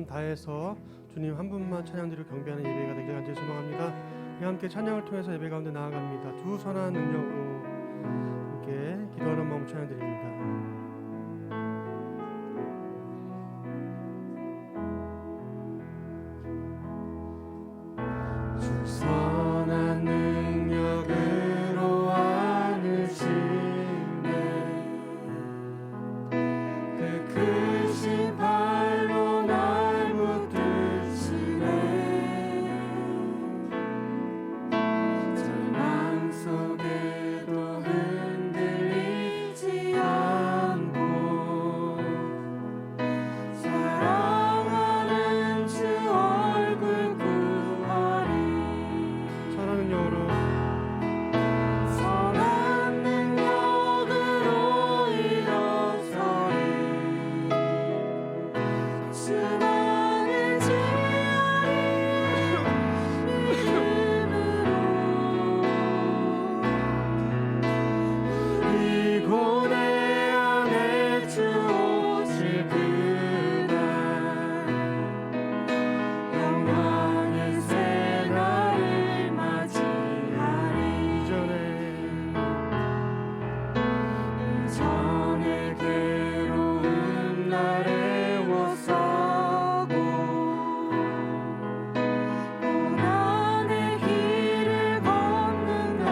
다해서 주님 한 분만 찬양드리고 경배하는 예배가 되길 간절히 소망합니다. 함께 찬양을 통해서 예배 가운데 나아갑니다. 두 선한 능력으로 함께 기도하는 마음 찬양드립니다. 선한 능력으로 안으시네 그 크신 발로 날 붙드시네 절망 속에도 흔들리지 않고 사랑하는 주 얼굴 선한 능력으로 선한 능력으로 일어서리 주만을 지으리 믿음으로 그리고 내 안에 주 오실 그날 영광의 새날을 맞이하리 이전에 괴로운 날에 워싸고 고난의 길을 걷는다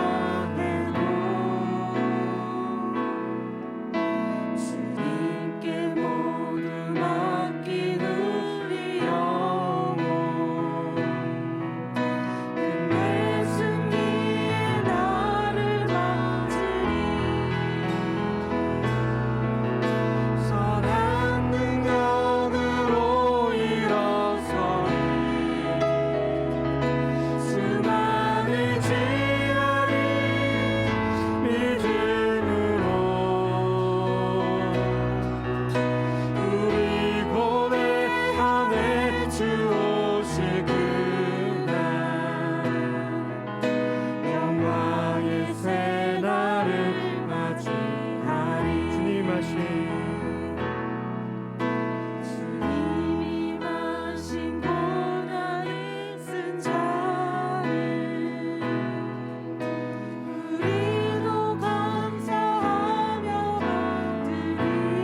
해도 주님께 모두 맡긴 우리 영혼 끝내 승리의 날을 맞으리 선한 능력으로 일어서리 주만을 지으리 믿음으로 우리 고뇌 안에 주 오실 그날 영광의 새날을 맞이하리 주님이 마신 주님이 마신 고난을 쓴 잔을 우리도 감사하며 받으리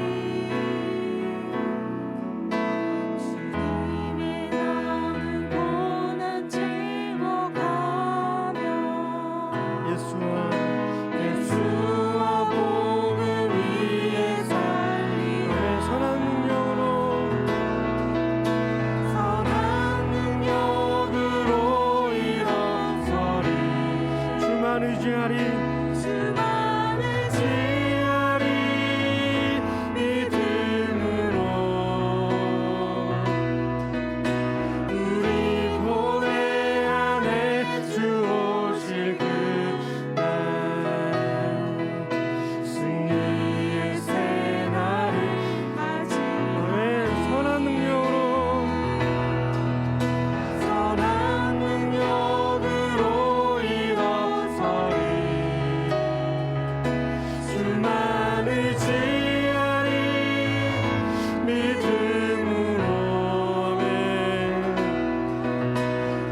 주님의 남은 고난 채워가며 예수와 복음 위에 살리오 선한 능력으로 선한 능력으로 일어서리 주만 의지하리 주만을 지으리 믿음으로 우리 고뇌 안에 주 오실 그날 승리의 새날을 맞이하리 선한 능력으로 선한 능력으로 일어서리 주만을 지으리 믿음으로 아멘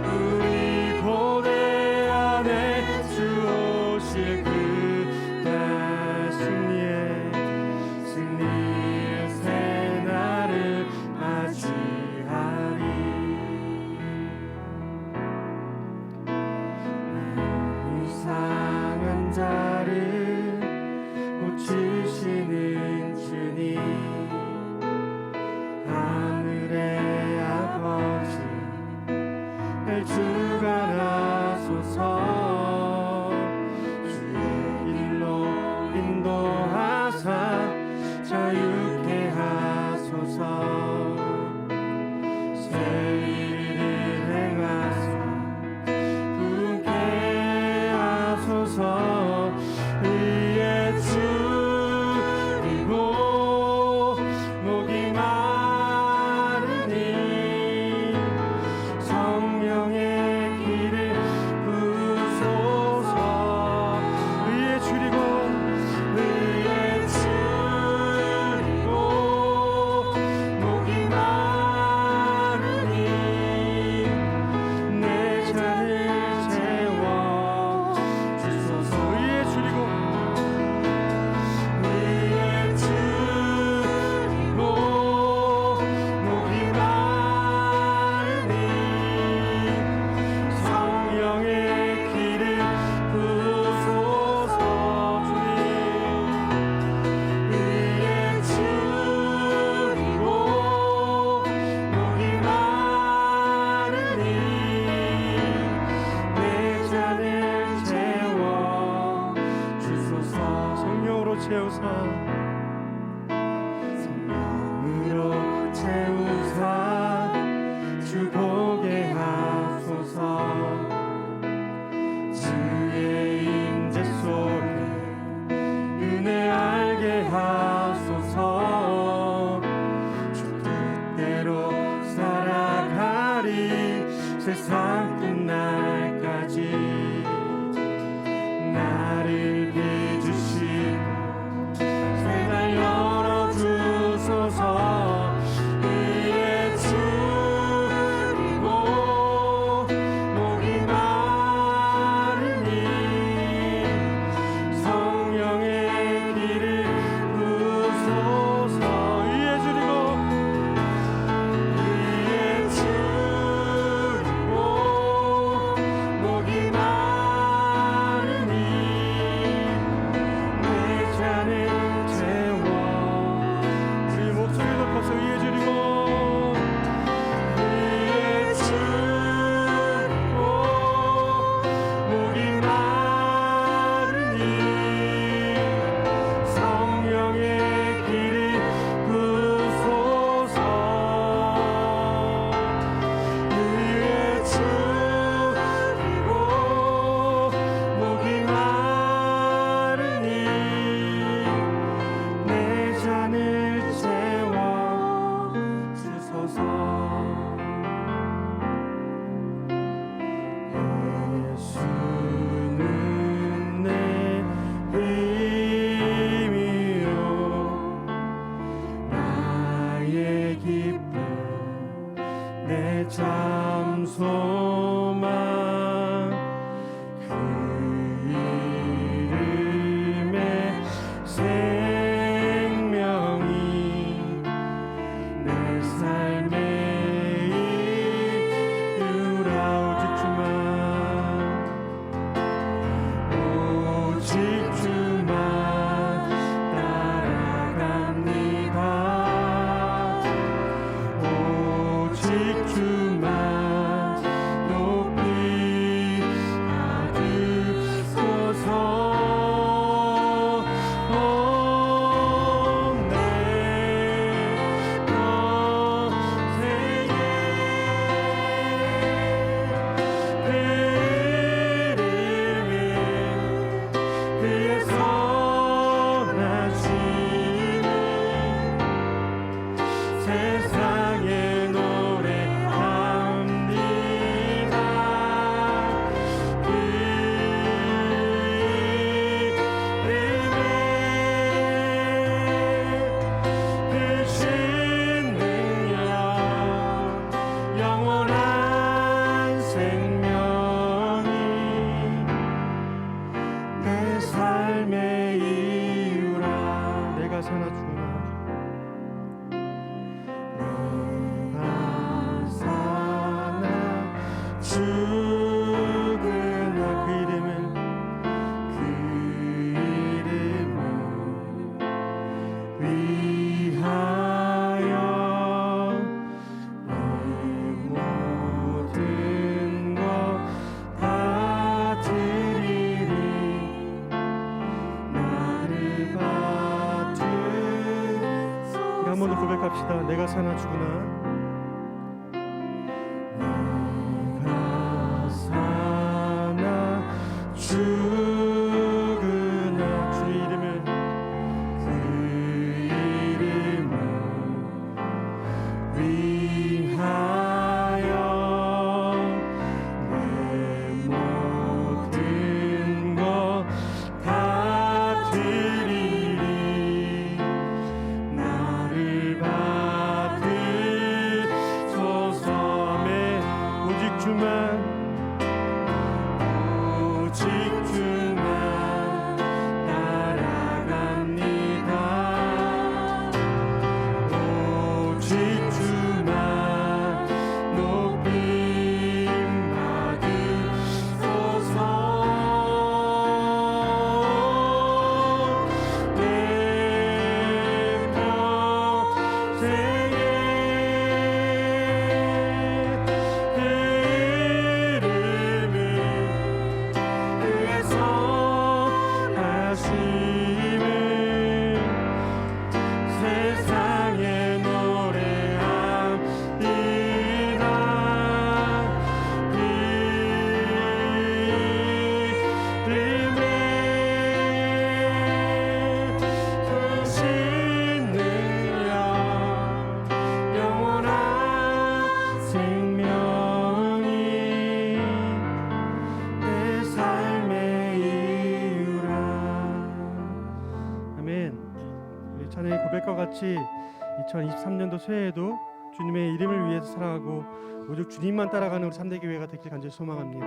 우리 고뇌 안에 주 오실 그날 승리의 새날을 맞이하리 이상한 자를 고치시는 주님 하늘의 아버지 날 주가 나소서 주의 길로 인도하사 자유케 하소서 새 일을 행하사 부흥케 하소서 의의 줄이고 목이 마르니 성령의 길을 세상 끝날까지 나를 빚으시고 새날 열어주소서. 의의 줄이고 목이 마르니 성령의 길을 부소서. 의의 줄이고 목이 마르니 내 잔을 채워. 우리 목소리 높여서 의에 줄이고 의에 줄이고 목이 마르니 성령의 길을 부소서. 의에 줄이고 목이 마르니 내 잔을 채워 주소서. 예수는 내 힘이요 나의 기쁨 내 참 소망. 그 이름에 생명이 내 삶의 이유라. 오직 주만 따라갑니다. 오직 주만 높이 받으소서. 내 평생에 그 이름을 그의 선하심을 세상에 노래합니다. 그 이름에 크신 능력 영원한 생명이 내 삶의 이유라. 내가 사나 죽으나 내가 사나 죽으나 그 이름을 위하여 내 모든 것 다 드리리. 나를 받으소서. 우리 한 번 더 고백합시다. 내가 사나 죽으나 내가 사나 죽으나 주 이름을 그 이름을 위하여 내 모든 것 다 드리리. 나를 받으소서. 아멘. 오직 주만 오직 주만 따라갑니다. 오직 주만 높임 받으소서. 내 평생에 그 이름을 그의 같이 2023년도 새해에도 주님의 이름을 위해서 살아가고 오직 주님만 따라가는 우리 3대 교회가 되길 간절히 소망합니다.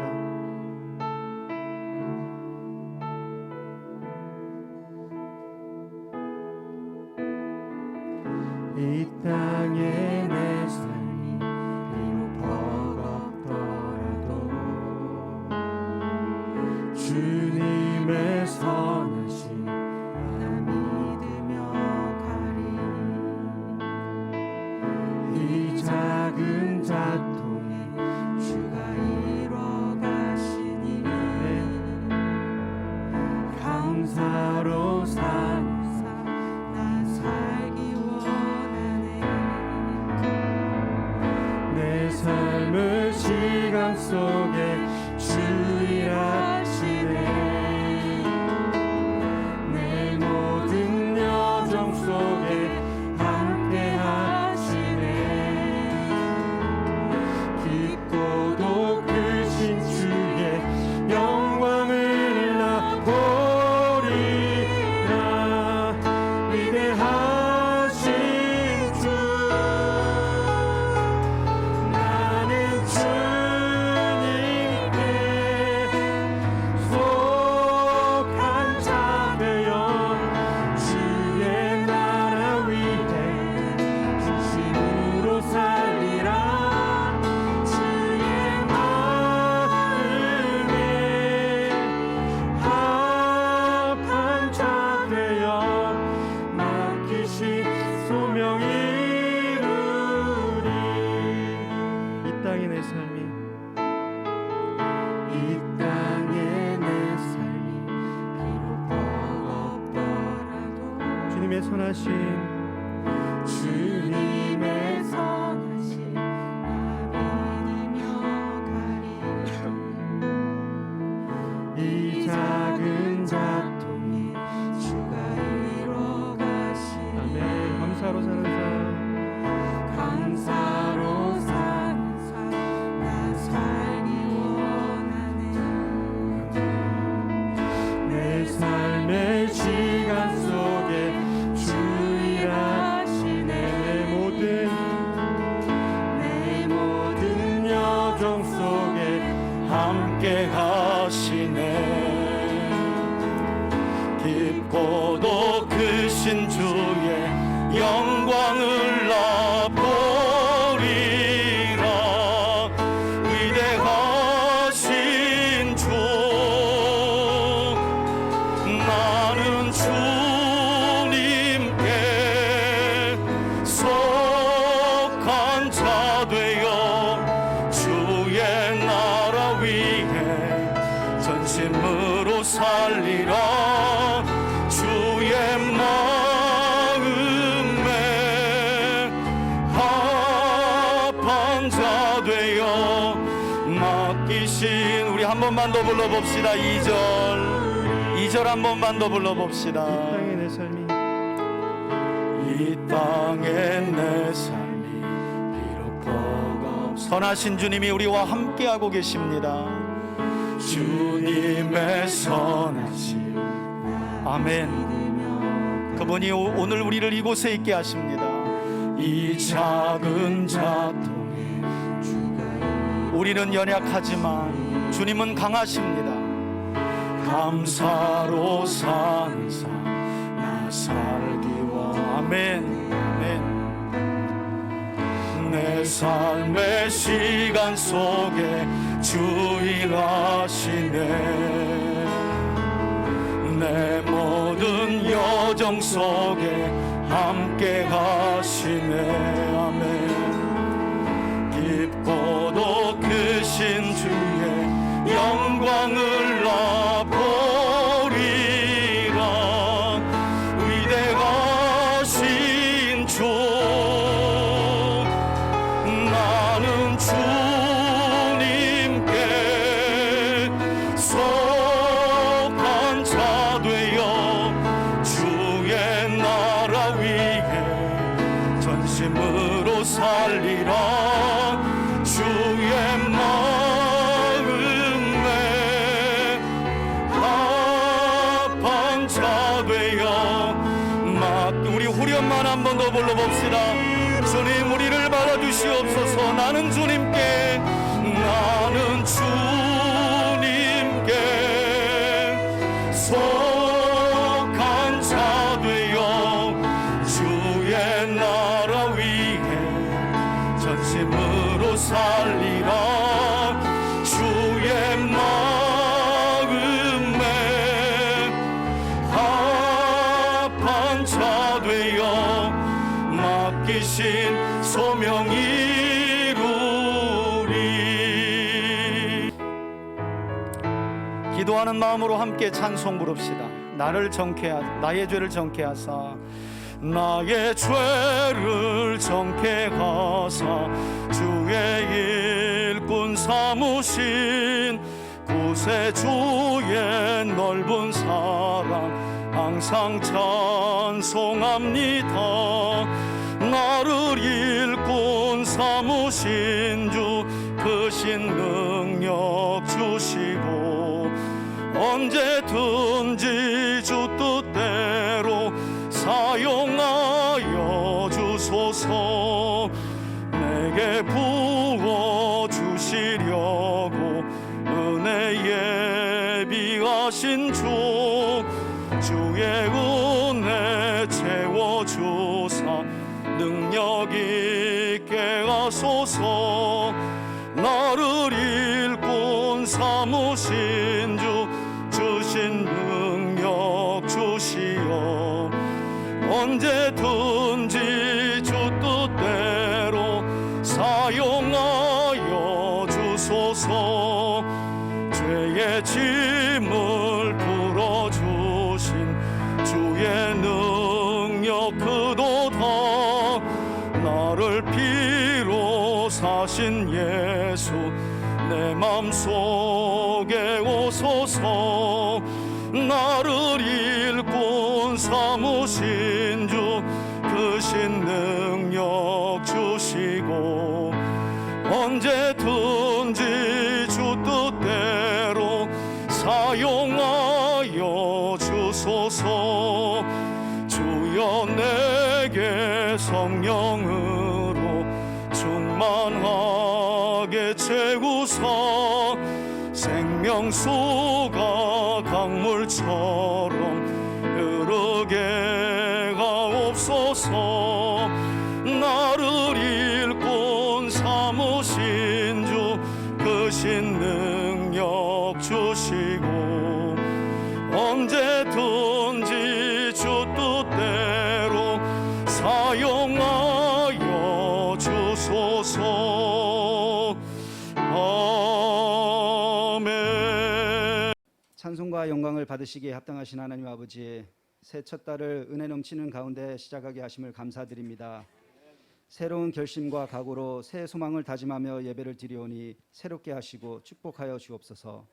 이 땅에 내 삶이 비록 버겁더라도 주님의 선하심 나 믿으며 가리. 이 작은 자통에 주가 이뤄 가시니 감사로 사는 삶 나 살기 내 삶의 시간 속에 주 일하시네. 내 모든 여정 속에 함께 하시네. 깊고도 크신 주의 영광을 나 보리라. 위대하신 주 주님의 선하심 나 믿으며 가리. 이 작은 자통에 주가 이뤄 가시니 아멘. 감사로 사는 삶 감사로 사는 삶 나 살기 원하네. 내 삶의 시간 속에 함께 하시네. 깊고도 크신 주의 영광을 나 보리라. 위대하신 주 나는 주님께 속한 자 되어 주의 나라 위해 전심으로 살리라. 주의 마음에 합한 자 되어 맡기신 우리 한 번만 더 불러봅시다. 2절 한 번만 더 불러봅시다. 이 땅에 내 삶이 비록 선하신 주님이 우리와 함께하고 계십니다. 주님의 선하심 아멘. 그분이 오늘 우리를 이곳에 있게 하십니다. 이 작은 자통에 우리는 연약하지만 주님은 강하십니다. 감사로 사는 삶 나 살기와 아멘. 내 삶의 시간 속에 주 일하시네. 내 모든 여정 속에 함께 하시네. 아멘. 깊고도 크신 주의 영광을 나 보리라. 위대하신 주 나는 주님께 속한 자 되어 주의 나라 위해 전심으로 살리라. 주의 마음에 이름만 한 번 더 불러봅시다. 주님 우리를 받아주시옵소서. 나는 주님께 속한 자 되어 주의 나라 위해 전심으로 살리라. 주의 마음에 합한 자 되어 맡기신 소명 이루리. 기도하는 마음으로 함께 찬송 부릅시다. 나의 죄를 정케하사 나의 죄를 정케하사 주의 일꾼 삼으신 구세주의 넓은 사랑 항상 찬송합니다. 나를 일꾼 삼으신 주 크신 능력 주시고 언제든지 주 뜻대로 사용하여 주소서. 내게 부어 주시려고 은혜 예비하신 주 주의 은혜 채워주사 능력 있게 하소서. 나를 일꾼 삼으신 주 주신 능력 주시어 언제든지 주 뜻대로 사용하여 주소서. 죄의 짐을 풀어주신 주의 능력 크도다. 나를 피로 사신 예수 내 맘속에 오소서. 나를 일꾼 삼으신 주 크신 능력 주시고 언제든지 주 뜻대로 사용하여 주소서. 주여 내게 성령으로 충만하게 채우사 생명수가 강물처럼 흐르게 하옵소서. 나를 일꾼 삼으신 주 크신 능력 주시고 언제든지 주 뜻대로 사용하여 주소서. 아멘. 찬송과 영광을 받으시기에 합당하신 하나님 아버지, 새 첫 달을 은혜 넘치는 가운데 시작하게 하심을 감사드립니다. 새로운 결심과 각오로 새 소망을 다짐하며 예배를 드리오니 새롭게 하시고 축복하여 주옵소서.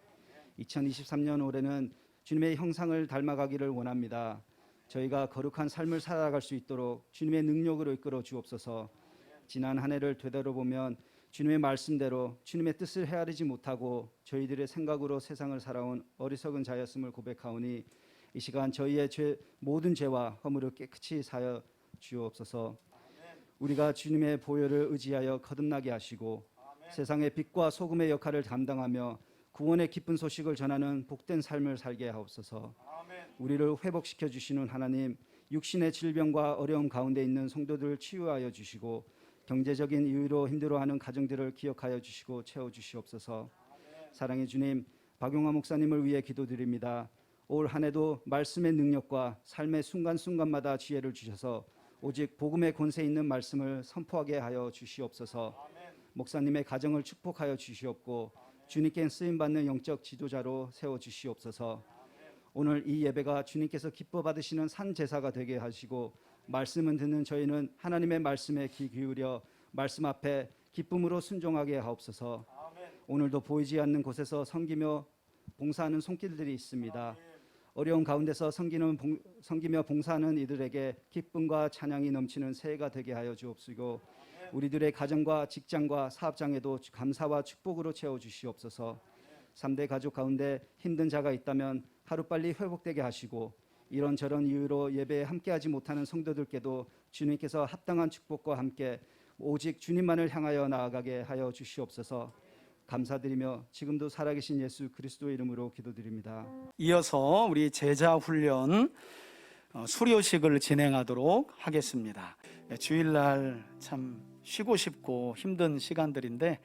2023년 올해는 주님의 형상을 닮아가기를 원합니다. 저희가 거룩한 삶을 살아갈 수 있도록 주님의 능력으로 이끌어 주옵소서. 지난 한 해를 되돌아보면 주님의 말씀대로 주님의 뜻을 헤아리지 못하고 저희들의 생각으로 세상을 살아온 어리석은 자였음을 고백하오니 이 시간 저희의 모든 죄와 허물을 깨끗이 사여 주옵소서. 우리가 주님의 보혈을 의지하여 거듭나게 하시고 세상의 빛과 소금의 역할을 감당하며 구원의 기쁜 소식을 전하는 복된 삶을 살게 하옵소서. 우리를 회복시켜 주시는 하나님, 육신의 질병과 어려움 가운데 있는 성도들을 치유하여 주시고 경제적인 이유로 힘들어하는 가정들을 기억하여 주시고 채워주시옵소서. 사랑의 주님, 박용화 목사님을 위해 기도드립니다. 올 한 해도 말씀의 능력과 삶의 순간순간마다 지혜를 주셔서 오직 복음의 권세 있는 말씀을 선포하게 하여 주시옵소서. 목사님의 가정을 축복하여 주시옵고 주님께 쓰임받는 영적 지도자로 세워주시옵소서. 오늘 이 예배가 주님께서 기뻐 받으시는 산 제사가 되게 하시고 말씀을 듣는 저희는 하나님의 말씀에 귀 기울여 말씀 앞에 기쁨으로 순종하게 하옵소서. 오늘도 보이지 않는 곳에서 섬기며 봉사하는 손길들이 있습니다. 어려운 가운데서 섬기며 봉사하는 이들에게 기쁨과 찬양이 넘치는 새해가 되게 하여 주옵시고 우리들의 가정과 직장과 사업장에도 감사와 축복으로 채워주시옵소서. 3대 가족 가운데 힘든 자가 있다면 하루빨리 회복되게 하시고 이런저런 이유로 예배에 함께하지 못하는 성도들께도 주님께서 합당한 축복과 함께 오직 주님만을 향하여 나아가게 하여 주시옵소서. 감사드리며 지금도 살아계신 예수 그리스도의 이름으로 기도드립니다. 이어서 우리 제자 훈련 수료식을 진행하도록 하겠습니다. 주일날 참 쉬고 싶고 힘든 시간들인데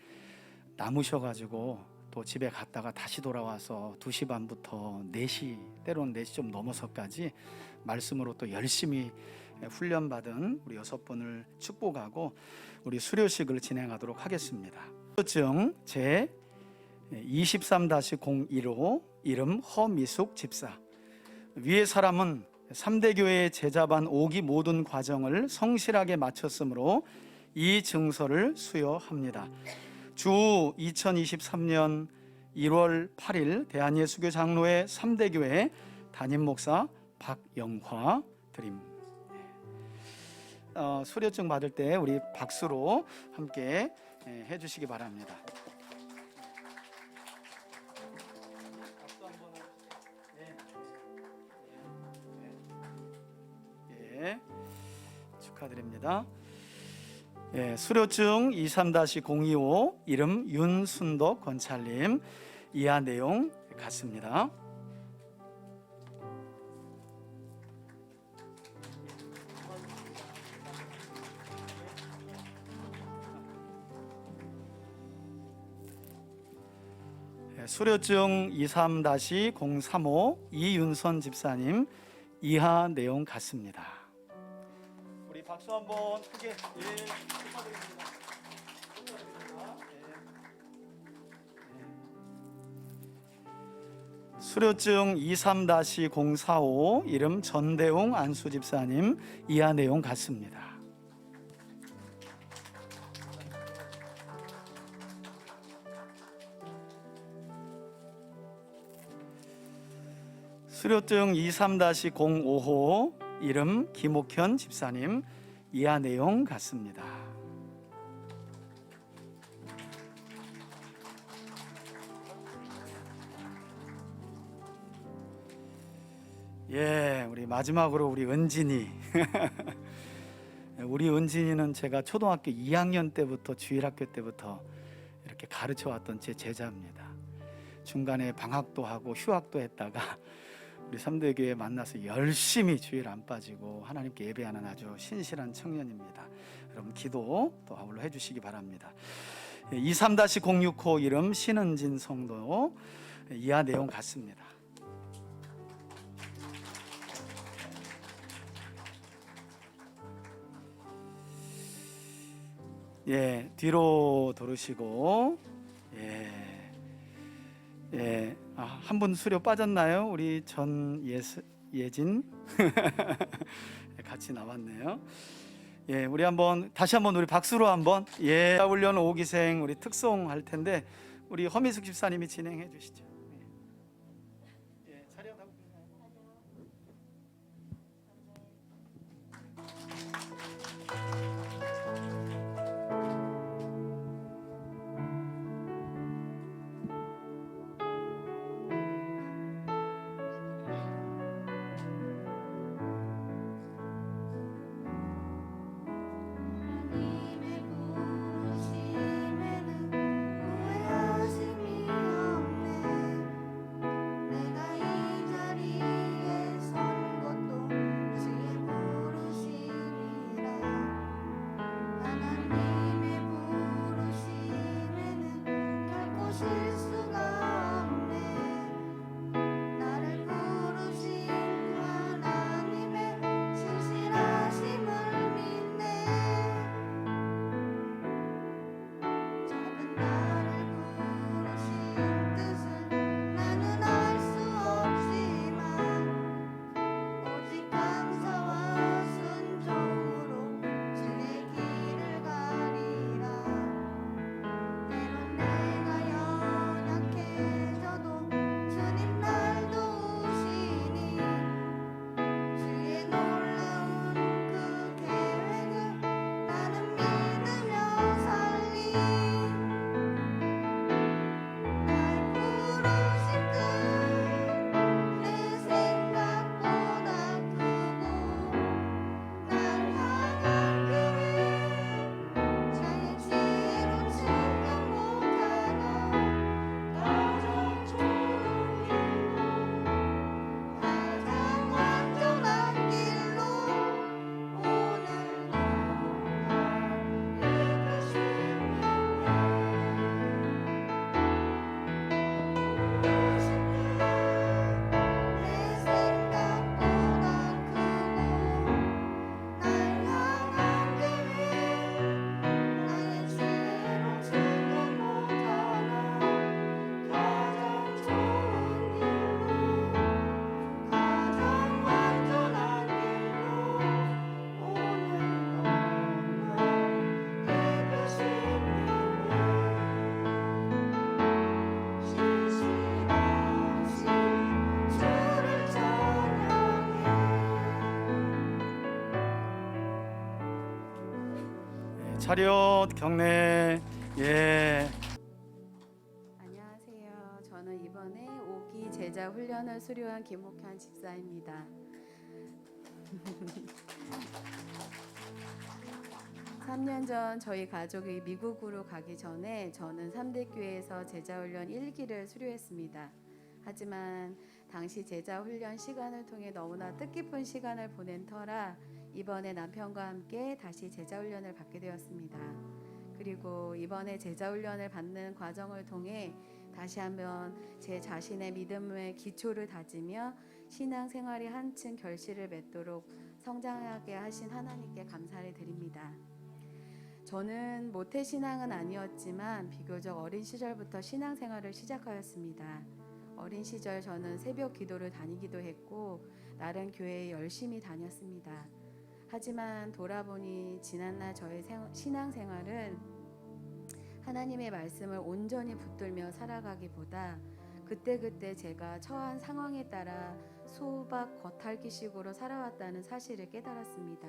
남으셔가지고 또 집에 갔다가 다시 돌아와서 2시 반부터 4시 때로는 4시 좀 넘어서까지 말씀으로 또 열심히 훈련받은 우리 6분을 축복하고 우리 수료식을 진행하도록 하겠습니다. 수료증 제 23-01호 이름 허미숙 집사. 위의 사람은 3대 교회 제자반 5기 모든 과정을 성실하게 마쳤으므로 이 증서를 수여합니다. 주 2023년 1월 8일 대한예수교 장로회 3대 교회 담임 목사 박영화 드림. 수료증 받을 때 우리 박수로 함께 해주시기 바랍니다. 축하드립니다. 수료증 23-025 이름 윤순덕 권찰님. 이하 내용 같습니다. 수료증 23-035 이윤선 집사님. 이하 내용 같습니다. 우리 박수 한번 크게. 축하드립니다. 수료증 23-045 이름 전대웅 안수 집사님. 이하 내용 같습니다. 수료증 23-05호 이름 김옥현 집사님. 이하 내용 같습니다. 우리 마지막으로 우리 은진이. 우리 은진이는 제가 초등학교 2학년 때부터 주일학교 때부터 이렇게 가르쳐 왔던 제 제자입니다. 중간에 방학도 하고 휴학도 했다가 우리 3대 교회 만나서 열심히 주일 안 빠지고 하나님께 예배하는 아주 신실한 청년입니다. 여러분 기도 또 아울러 해주시기 바랍니다. 23-065 이름 신은진 성도. 이하 내용 같습니다. 뒤로 돌으시고. 한 분 수료 빠졌나요? 우리 예진 같이 나왔네요. 우리 다시 한번 우리 박수로 한번. 훈련 5기생 우리 특송 할 텐데 우리 허미숙 집사님이 진행해 주시죠. 촬영하고 있나요? 하나님의 부르심에는 후회하심이 없네. 차렷 경례. 예. 안녕하세요. 저는 이번에 5기 제자 훈련을 수료한 김옥현 집사입니다. 3년 전 저희 가족이 미국으로 가기 전에 저는 3대 교회에서 제자 훈련 1기를 수료했습니다. 하지만 당시 제자 훈련 시간을 통해 너무나 뜻깊은 시간을 보낸 터라 이번에 남편과 함께 다시 제자 훈련을 받게 되었습니다. 그리고 이번에 제자 훈련을 받는 과정을 통해 다시 한번 제 자신의 믿음의 기초를 다지며 신앙생활이 한층 결실을 맺도록 성장하게 하신 하나님께 감사를 드립니다. 저는 모태신앙은 아니었지만 비교적 어린 시절부터 신앙생활을 시작하였습니다. 어린 시절 저는 새벽 기도를 다니기도 했고 나름 교회에 열심히 다녔습니다. 하지만 돌아보니 지난날 저의 신앙생활은 하나님의 말씀을 온전히 붙들며 살아가기보다 그때그때 제가 처한 상황에 따라 소박 겉핥기식으로 살아왔다는 사실을 깨달았습니다.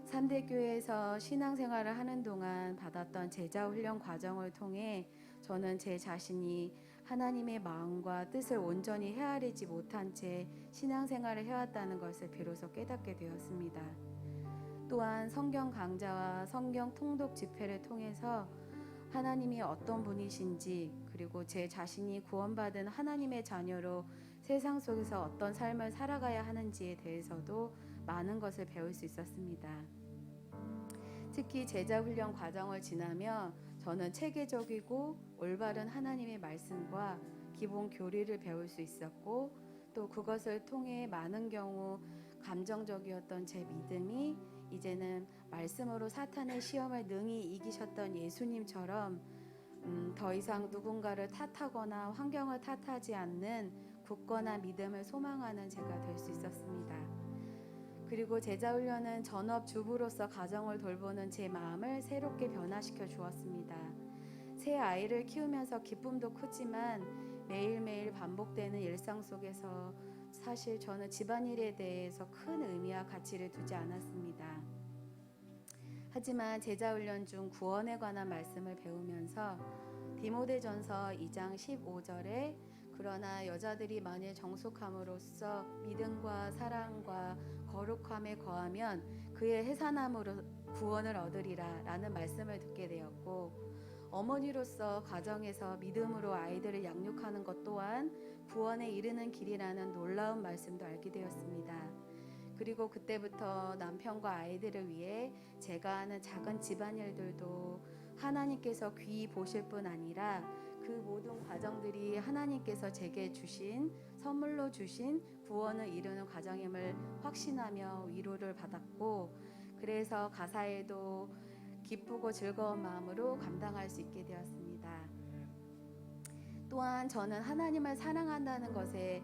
3대 교회에서 신앙생활을 하는 동안 받았던 제자 훈련 과정을 통해 저는 제 자신이 하나님의 마음과 뜻을 온전히 헤아리지 못한 채 신앙생활을 해왔다는 것을 비로소 깨닫게 되었습니다. 또한 성경 강좌와 성경 통독 집회를 통해서 하나님이 어떤 분이신지 그리고 제 자신이 구원받은 하나님의 자녀로 세상 속에서 어떤 삶을 살아가야 하는지에 대해서도 많은 것을 배울 수 있었습니다. 특히 제자훈련 과정을 지나며 저는 체계적이고 올바른 하나님의 말씀과 기본 교리를 배울 수 있었고 또 그것을 통해 많은 경우 감정적이었던 제 믿음이 이제는 말씀으로 사탄의 시험을 능히 이기셨던 예수님처럼 더 이상 누군가를 탓하거나 환경을 탓하지 않는 굳건한 믿음을 소망하는 제가 될 수 있었습니다. 그리고 제자훈련은 전업주부로서 가정을 돌보는 제 마음을 새롭게 변화시켜 주었습니다. 새 아이를 키우면서 기쁨도 크지만 매일매일 반복되는 일상 속에서 사실 저는 집안일에 대해서 큰 의미와 가치를 두지 않았습니다. 하지만 제자훈련 중 구원에 관한 말씀을 배우면서 디모데전서 2장 15절에 그러나 여자들이 만일 정숙함으로써 믿음과 사랑과 거룩함에 거하면 그의 해산함으로 구원을 얻으리라 라는 말씀을 듣게 되었고 어머니로서 가정에서 믿음으로 아이들을 양육하는 것 또한 구원에 이르는 길이라는 놀라운 말씀도 알게 되었습니다. 그리고 그때부터 남편과 아이들을 위해 제가 하는 작은 집안일들도 하나님께서 귀히 보실 뿐 아니라 그 모든 과정들이 하나님께서 제게 주신 선물로 주신 구원을 이루는 과정임을 확신하며 위로를 받았고 그래서 가사에도 기쁘고 즐거운 마음으로 감당할 수 있게 되었습니다. 또한 저는 하나님을 사랑한다는 것에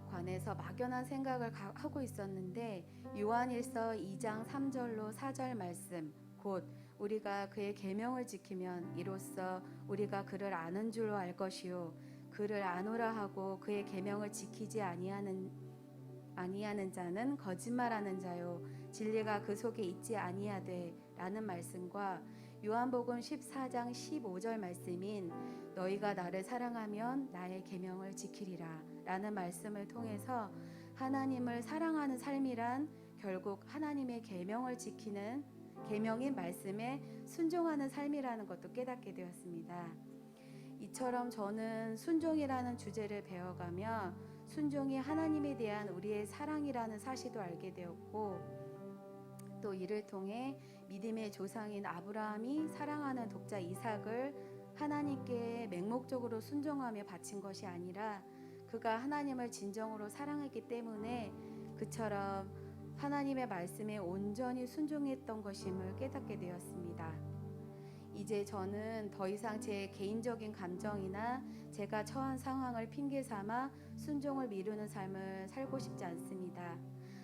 관해서 막연한 생각을 하고 있었는데 요한일서 2장 3절로 4절 말씀 곧 우리가 그의 계명을 지키면 이로써 우리가 그를 아는 줄로 알 것이요 그를 아노라 하고 그의 계명을 지키지 아니하는 자는 거짓말하는 자요 진리가 그 속에 있지 아니하되 라는 말씀과 요한복음 14장 15절 말씀인 너희가 나를 사랑하면 나의 계명을 지키리라 라는 말씀을 통해서 하나님을 사랑하는 삶이란 결국 하나님의 계명을 지키는 계명인 말씀에 순종하는 삶이라는 것도 깨닫게 되었습니다. 이처럼 저는 순종이라는 주제를 배워가며 순종이 하나님에 대한 우리의 사랑이라는 사실도 알게 되었고 또 이를 통해 믿음의 조상인 아브라함이 사랑하는 독자 이삭을 하나님께 맹목적으로 순종하며 바친 것이 아니라 그가 하나님을 진정으로 사랑했기 때문에 그처럼 하나님의 말씀에 온전히 순종했던 것임을 깨닫게 되었습니다. 이제 저는 더 이상 제 개인적인 감정이나 제가 처한 상황을 핑계 삼아 순종을 미루는 삶을 살고 싶지 않습니다.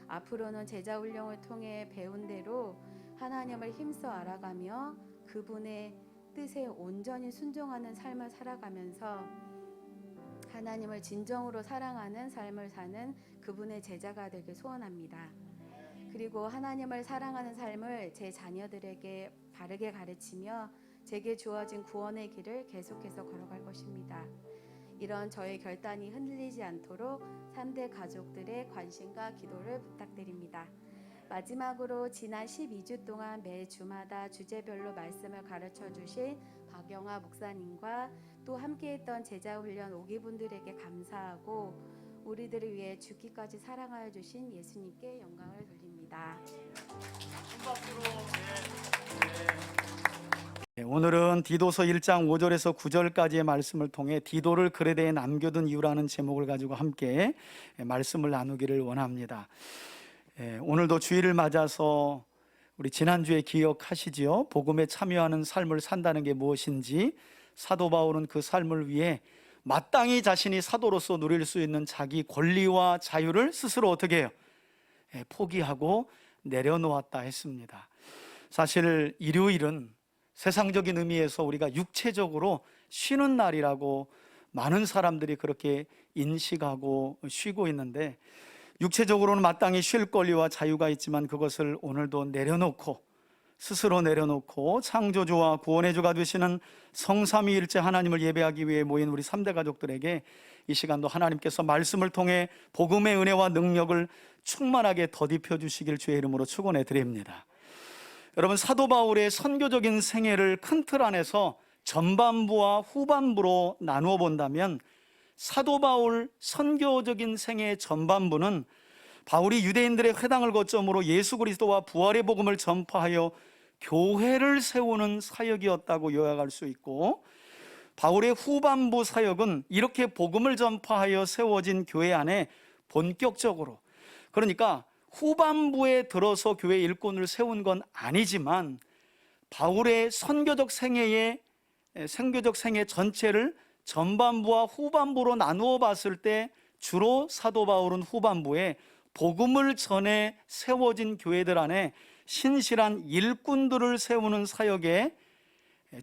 앞으로는 제자훈련을 통해 배운 대로 하나님을 힘써 알아가며 그분의 뜻에 온전히 순종하는 삶을 살아가면서 하나님을 진정으로 사랑하는 삶을 사는 그분의 제자가 되길 소원합니다. 그리고 하나님을 사랑하는 삶을 제 자녀들에게 바르게 가르치며 제게 주어진 구원의 길을 계속해서 걸어갈 것입니다. 이런 저의 결단이 흔들리지 않도록 3대 가족들의 관심과 기도를 부탁드립니다. 마지막으로 지난 12주 동안 매 주마다 주제별로 말씀을 가르쳐 주신 박영화 목사님과 또 함께했던 제자훈련 5기분들에게 감사하고 우리들을 위해 죽기까지 사랑하여 주신 예수님께 영광을 돌립니다. 오늘은 디도서 1장 5절에서 9절까지의 말씀을 통해 디도를 그레데에 남겨둔 이유라는 제목을 가지고 함께 말씀을 나누기를 원합니다. 오늘도 주일을 맞아서 우리 지난주에 기억하시지요? 복음에 참여하는 삶을 산다는 게 무엇인지, 사도 바울은 그 삶을 위해 마땅히 자신이 사도로서 누릴 수 있는 자기 권리와 자유를 스스로 어떻게 해요? 포기하고 내려놓았다 했습니다. 사실 일요일은 세상적인 의미에서 우리가 육체적으로 쉬는 날이라고 많은 사람들이 그렇게 인식하고 쉬고 있는데, 육체적으로는 마땅히 쉴 권리와 자유가 있지만 그것을 오늘도 내려놓고, 스스로 내려놓고 창조주와 구원의 주가 되시는 성삼위일체 하나님을 예배하기 위해 모인 우리 3대 가족들에게 이 시간도 하나님께서 말씀을 통해 복음의 은혜와 능력을 충만하게 덧입혀 주시길 주의 이름으로 축원해 드립니다. 여러분, 사도 바울의 선교적인 생애를 큰 틀 안에서 전반부와 후반부로 나누어 본다면, 사도 바울 선교적인 생애의 전반부는 바울이 유대인들의 회당을 거점으로 예수 그리스도와 부활의 복음을 전파하여 교회를 세우는 사역이었다고 요약할 수 있고, 바울의 후반부 사역은 이렇게 복음을 전파하여 세워진 교회 안에 본격적으로, 그러니까 후반부에 들어서 교회 일꾼을 세운 건 아니지만 바울의 선교적 생애 전체를 전반부와 후반부로 나누어 봤을 때 주로 사도 바울은 후반부에 복음을 전해 세워진 교회들 안에 신실한 일꾼들을 세우는 사역에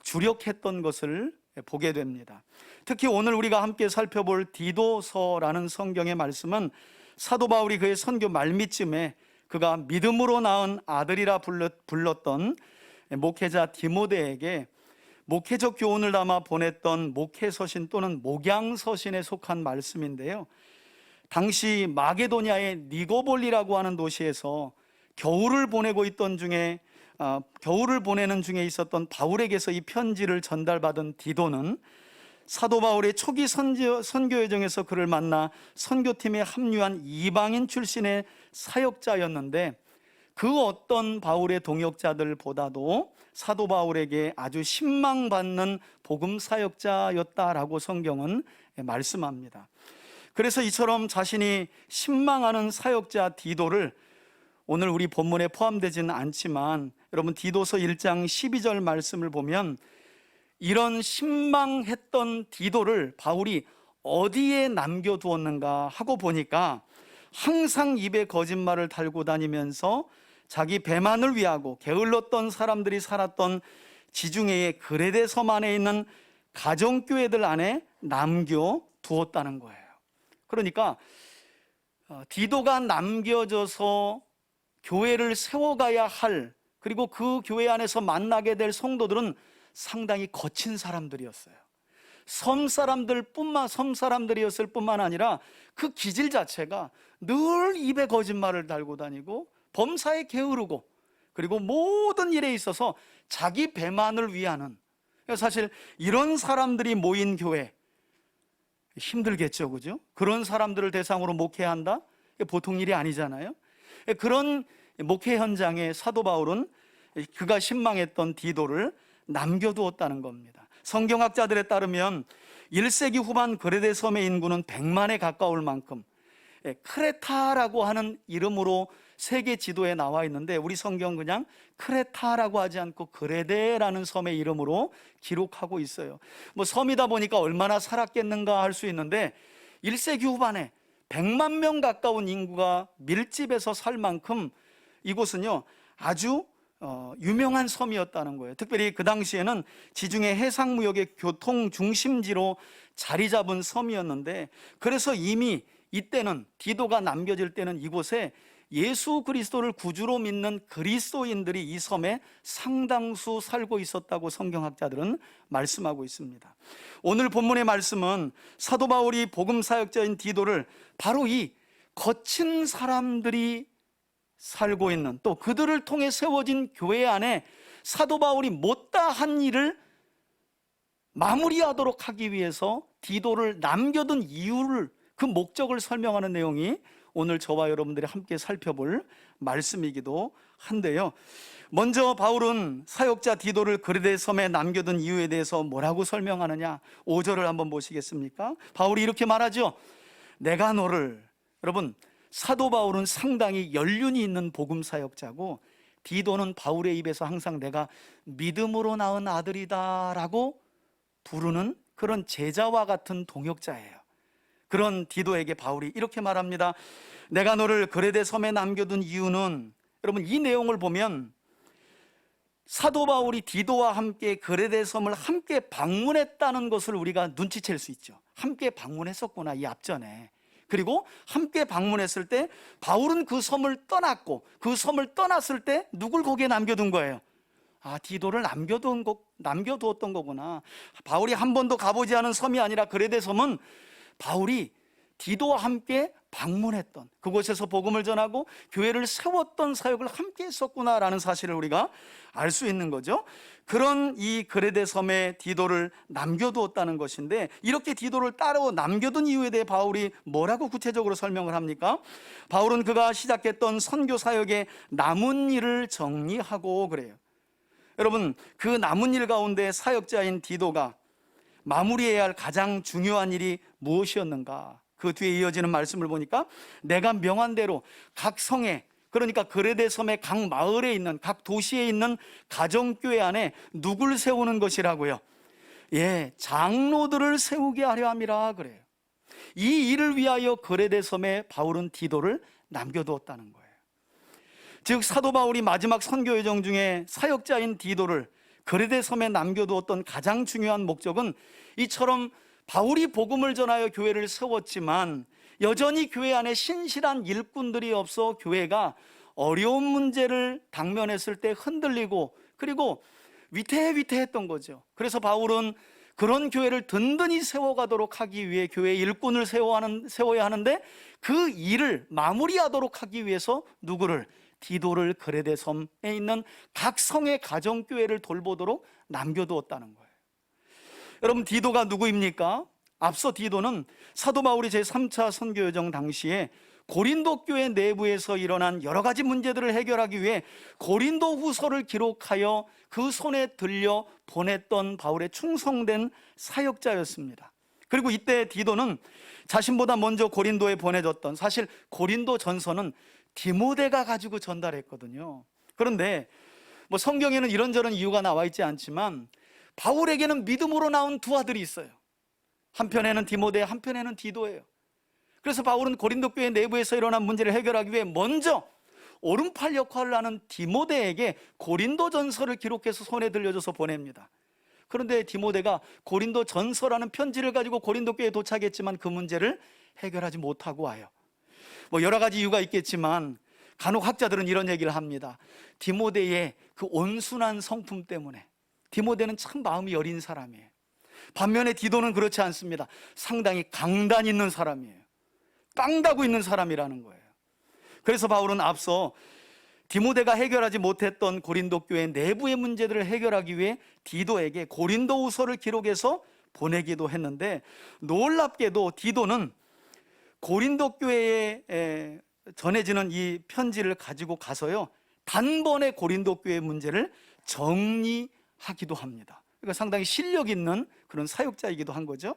주력했던 것을 보게 됩니다. 특히 오늘 우리가 함께 살펴볼 디도서라는 성경의 말씀은 사도 바울이 그의 선교 말미쯤에 그가 믿음으로 낳은 아들이라 불렀던 목회자 디모데에게 목회적 교훈을 담아 보냈던 목회서신 또는 목양서신에 속한 말씀인데요, 당시 마게도냐의 니고볼리라고 하는 도시에서 겨울을 보내는 중에 있었던 바울에게서 이 편지를 전달받은 디도는 사도 바울의 초기 선교 여정에서 그를 만나 선교팀에 합류한 이방인 출신의 사역자였는데, 그 어떤 바울의 동역자들보다도 사도 바울에게 아주 신망받는 복음 사역자였다라고 성경은 말씀합니다. 그래서 이처럼 자신이 신망하는 사역자 디도를 오늘 우리 본문에 포함되지는 않지만, 여러분 디도서 1장 12절 말씀을 보면 이런 신망했던 디도를 바울이 어디에 남겨두었는가 하고 보니까, 항상 입에 거짓말을 달고 다니면서 자기 배만을 위하고 게을렀던 사람들이 살았던 지중해의 그레데 섬 안에 있는 가정교회들 안에 남겨두었다는 거예요. 그러니까 디도가 남겨져서 교회를 세워가야 할, 그리고 그 교회 안에서 만나게 될 성도들은 상당히 거친 사람들이었어요. 섬 사람들이었을 뿐만 아니라 그 기질 자체가 늘 입에 거짓말을 달고 다니고 범사에 게으르고, 그리고 모든 일에 있어서 자기 배만을 위하는, 사실 이런 사람들이 모인 교회 힘들겠죠, 그죠? 그런 사람들을 대상으로 목회한다? 보통 일이 아니잖아요. 그런 목회 현장에 사도 바울은 그가 신망했던 디도를 남겨두었다는 겁니다. 성경학자들에 따르면 1세기 후반 그레데 섬의 인구는 100만에 가까울 만큼 크레타라고 하는 이름으로 세계 지도에 나와 있는데, 우리 성경 그냥 크레타라고 하지 않고 그레데라는 섬의 이름으로 기록하고 있어요. 뭐 섬이다 보니까 얼마나 살았겠는가 할 수 있는데, 1세기 후반에 100만 명 가까운 인구가 밀집해서 살 만큼 이곳은요 아주 유명한 섬이었다는 거예요. 특별히 그 당시에는 지중해 해상무역의 교통 중심지로 자리 잡은 섬이었는데, 그래서 이미 이때는 디도가 남겨질 때는 이곳에 예수 그리스도를 구주로 믿는 그리스도인들이 이 섬에 상당수 살고 있었다고 성경학자들은 말씀하고 있습니다. 오늘 본문의 말씀은 사도 바울이 복음 사역자인 디도를 바로 이 거친 사람들이 살고 있는, 또 그들을 통해 세워진 교회 안에 사도 바울이 못다한 일을 마무리하도록 하기 위해서 디도를 남겨둔 이유를, 그 목적을 설명하는 내용이 오늘 저와 여러분들이 함께 살펴볼 말씀이기도 한데요. 먼저 바울은 사역자 디도를 그레데 섬에 남겨둔 이유에 대해서 뭐라고 설명하느냐, 5절을 한번 보시겠습니까? 바울이 이렇게 말하죠. 내가 너를, 여러분, 사도 바울은 상당히 연륜이 있는 복음 사역자고, 디도는 바울의 입에서 항상 내가 믿음으로 낳은 아들이다 라고 부르는 그런 제자와 같은 동역자예요. 그런 디도에게 바울이 이렇게 말합니다. 내가 너를 그레데 섬에 남겨둔 이유는, 여러분 이 내용을 보면 사도 바울이 디도와 함께 그레데 섬을 함께 방문했다는 것을 우리가 눈치챌 수 있죠. 함께 방문했었구나, 이 앞전에. 그리고 함께 방문했을 때 바울은 그 섬을 떠났고, 그 섬을 떠났을 때 누굴 거기에 남겨둔 거예요? 디도를 남겨두었던 거구나. 바울이 한 번도 가보지 않은 섬이 아니라 그레데 섬은 바울이 디도와 함께 방문했던, 그곳에서 복음을 전하고 교회를 세웠던 사역을 함께 했었구나라는 사실을 우리가 알 수 있는 거죠. 그런 이 그레데 섬에 디도를 남겨두었다는 것인데, 이렇게 디도를 따로 남겨둔 이유에 대해 바울이 뭐라고 구체적으로 설명을 합니까? 바울은 그가 시작했던 선교 사역의 남은 일을 정리하고 그래요. 여러분, 그 남은 일 가운데 사역자인 디도가 마무리해야 할 가장 중요한 일이 무엇이었는가? 그 뒤에 이어지는 말씀을 보니까 내가 명한 대로 각 성에, 그러니까 그레데 섬의 각 마을에 있는, 각 도시에 있는 가정교회 안에 누굴 세우는 것이라고요? 장로들을 세우게 하려 함이라 그래요. 이 일을 위하여 그레데 섬에 바울은 디도를 남겨두었다는 거예요. 즉 사도 바울이 마지막 선교 여정 중에 사역자인 디도를 그레데 섬에 남겨두었던 가장 중요한 목적은, 이처럼 바울이 복음을 전하여 교회를 세웠지만 여전히 교회 안에 신실한 일꾼들이 없어 교회가 어려운 문제를 당면했을 때 흔들리고, 그리고 위태위태했던 거죠. 그래서 바울은 그런 교회를 든든히 세워가도록 하기 위해 교회의 일꾼을 세워야 하는데, 그 일을 마무리하도록 하기 위해서 누구를? 디도를 그레데 섬에 있는 각 성의 가정교회를 돌보도록 남겨두었다는 거예요. 여러분, 디도가 누구입니까? 앞서 디도는 사도 바울이 제3차 선교 여정 당시에 고린도 교회 내부에서 일어난 여러 가지 문제들을 해결하기 위해 고린도 후서를 기록하여 그 손에 들려 보냈던 바울의 충성된 사역자였습니다. 그리고 이때 디도는 자신보다 먼저 고린도에 보내졌던, 사실 고린도 전서는 디모데가 가지고 전달했거든요. 그런데 성경에는 이런저런 이유가 나와 있지 않지만 바울에게는 믿음으로 나온 두 아들이 있어요. 한편에는 디모데, 한편에는 디도예요. 그래서 바울은 고린도 교회 내부에서 일어난 문제를 해결하기 위해 먼저 오른팔 역할을 하는 디모데에게 고린도 전서를 기록해서 손에 들려줘서 보냅니다. 그런데 디모데가 고린도 전서라는 편지를 가지고 고린도 교회에 도착했지만 그 문제를 해결하지 못하고 와요. 여러 가지 이유가 있겠지만 간혹 학자들은 이런 얘기를 합니다. 디모데의 그 온순한 성품 때문에. 디모데는 참 마음이 여린 사람이에요. 반면에 디도는 그렇지 않습니다. 상당히 강단 있는 사람이에요. 빵다고 있는 사람이라는 거예요. 그래서 바울은 앞서 디모데가 해결하지 못했던 고린도 교회 내부의 문제들을 해결하기 위해 디도에게 고린도 후서를 기록해서 보내기도 했는데, 놀랍게도 디도는 고린도 교회에 전해지는 이 편지를 가지고 가서요, 단번에 고린도 교회 문제를 정리하기도 합니다. 그러니까 상당히 실력 있는 그런 사역자이기도 한 거죠.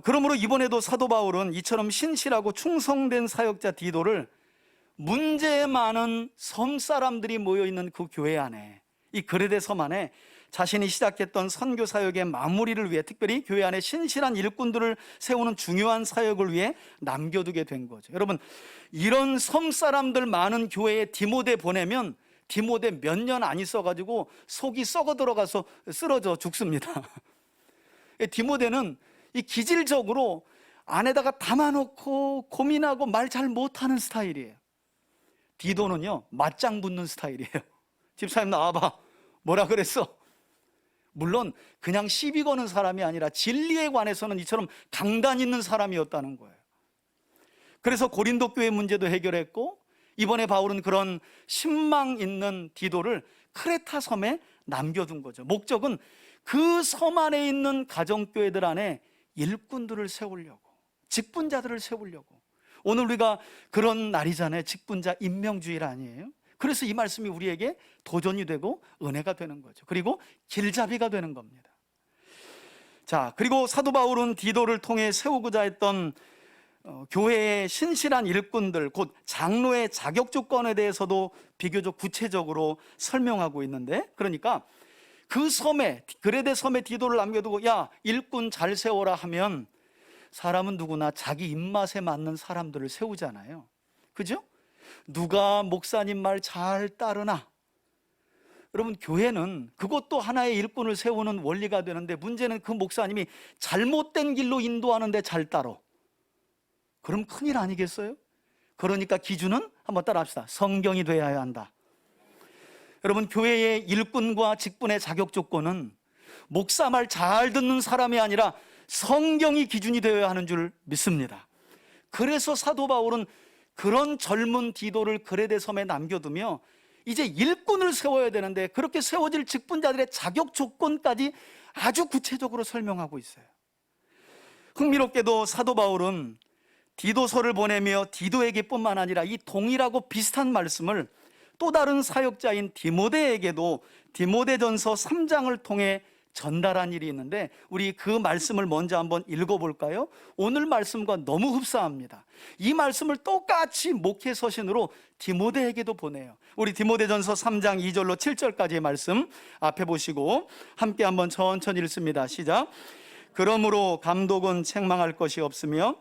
그러므로 이번에도 사도 바울은 이처럼 신실하고 충성된 사역자 디도를 문제 많은 섬 사람들이 모여있는 그 교회 안에, 이 그레데 섬 안에 자신이 시작했던 선교 사역의 마무리를 위해, 특별히 교회 안에 신실한 일꾼들을 세우는 중요한 사역을 위해 남겨두게 된 거죠. 여러분, 이런 섬 사람들 많은 교회에 디모데 보내면 디모데 몇 년 안 있어가지고 속이 썩어 들어가서 쓰러져 죽습니다. 디모데는 이 기질적으로 안에다가 담아놓고 고민하고 말 잘 못하는 스타일이에요. 디도는요, 맞짱 붙는 스타일이에요. 집사님 나와봐. 뭐라 그랬어? 물론 그냥 시비 거는 사람이 아니라 진리에 관해서는 이처럼 강단 있는 사람이었다는 거예요. 그래서 고린도 교회 문제도 해결했고, 이번에 바울은 그런 신망 있는 디도를 크레타 섬에 남겨둔 거죠. 목적은 그 섬 안에 있는 가정교회들 안에 일꾼들을 세우려고, 직분자들을 세우려고. 오늘 우리가 그런 날이잖아요. 직분자 임명주일 아니에요? 그래서 이 말씀이 우리에게 도전이 되고 은혜가 되는 거죠. 그리고 길잡이가 되는 겁니다. 자, 그리고 사도 바울은 디도를 통해 세우고자 했던 교회의 신실한 일꾼들, 곧 장로의 자격 조건에 대해서도 비교적 구체적으로 설명하고 있는데, 그러니까 그 섬에, 그레데 섬에 디도를 남겨두고 야, 일꾼 잘 세워라 하면 사람은 누구나 자기 입맛에 맞는 사람들을 세우잖아요. 그죠? 누가 목사님 말 잘 따르나? 여러분, 교회는 그것도 하나의 일꾼을 세우는 원리가 되는데, 문제는 그 목사님이 잘못된 길로 인도하는데 잘 따라. 그럼 큰일 아니겠어요? 그러니까 기준은 한번 따라 합시다. 성경이 되어야 한다. 여러분, 교회의 일꾼과 직분의 자격 조건은 목사 말 잘 듣는 사람이 아니라 성경이 기준이 되어야 하는 줄 믿습니다. 그래서 사도 바울은 그런 젊은 디도를 그레데 섬에 남겨두며 이제 일꾼을 세워야 되는데, 그렇게 세워질 직분자들의 자격 조건까지 아주 구체적으로 설명하고 있어요. 흥미롭게도 사도 바울은 디도서를 보내며 디도에게 뿐만 아니라 이 동일하고 비슷한 말씀을 또 다른 사역자인 디모데에게도 디모데전서 3장을 통해 전달한 일이 있는데, 우리 그 말씀을 먼저 한번 읽어볼까요? 오늘 말씀과 너무 흡사합니다. 이 말씀을 똑같이 목회 서신으로 디모데에게도 보내요. 우리 디모데전서 3장 2절로 7절까지의 말씀 앞에 보시고 함께 한번 천천히 읽습니다. 시작. 그러므로 감독은 책망할 것이 없으며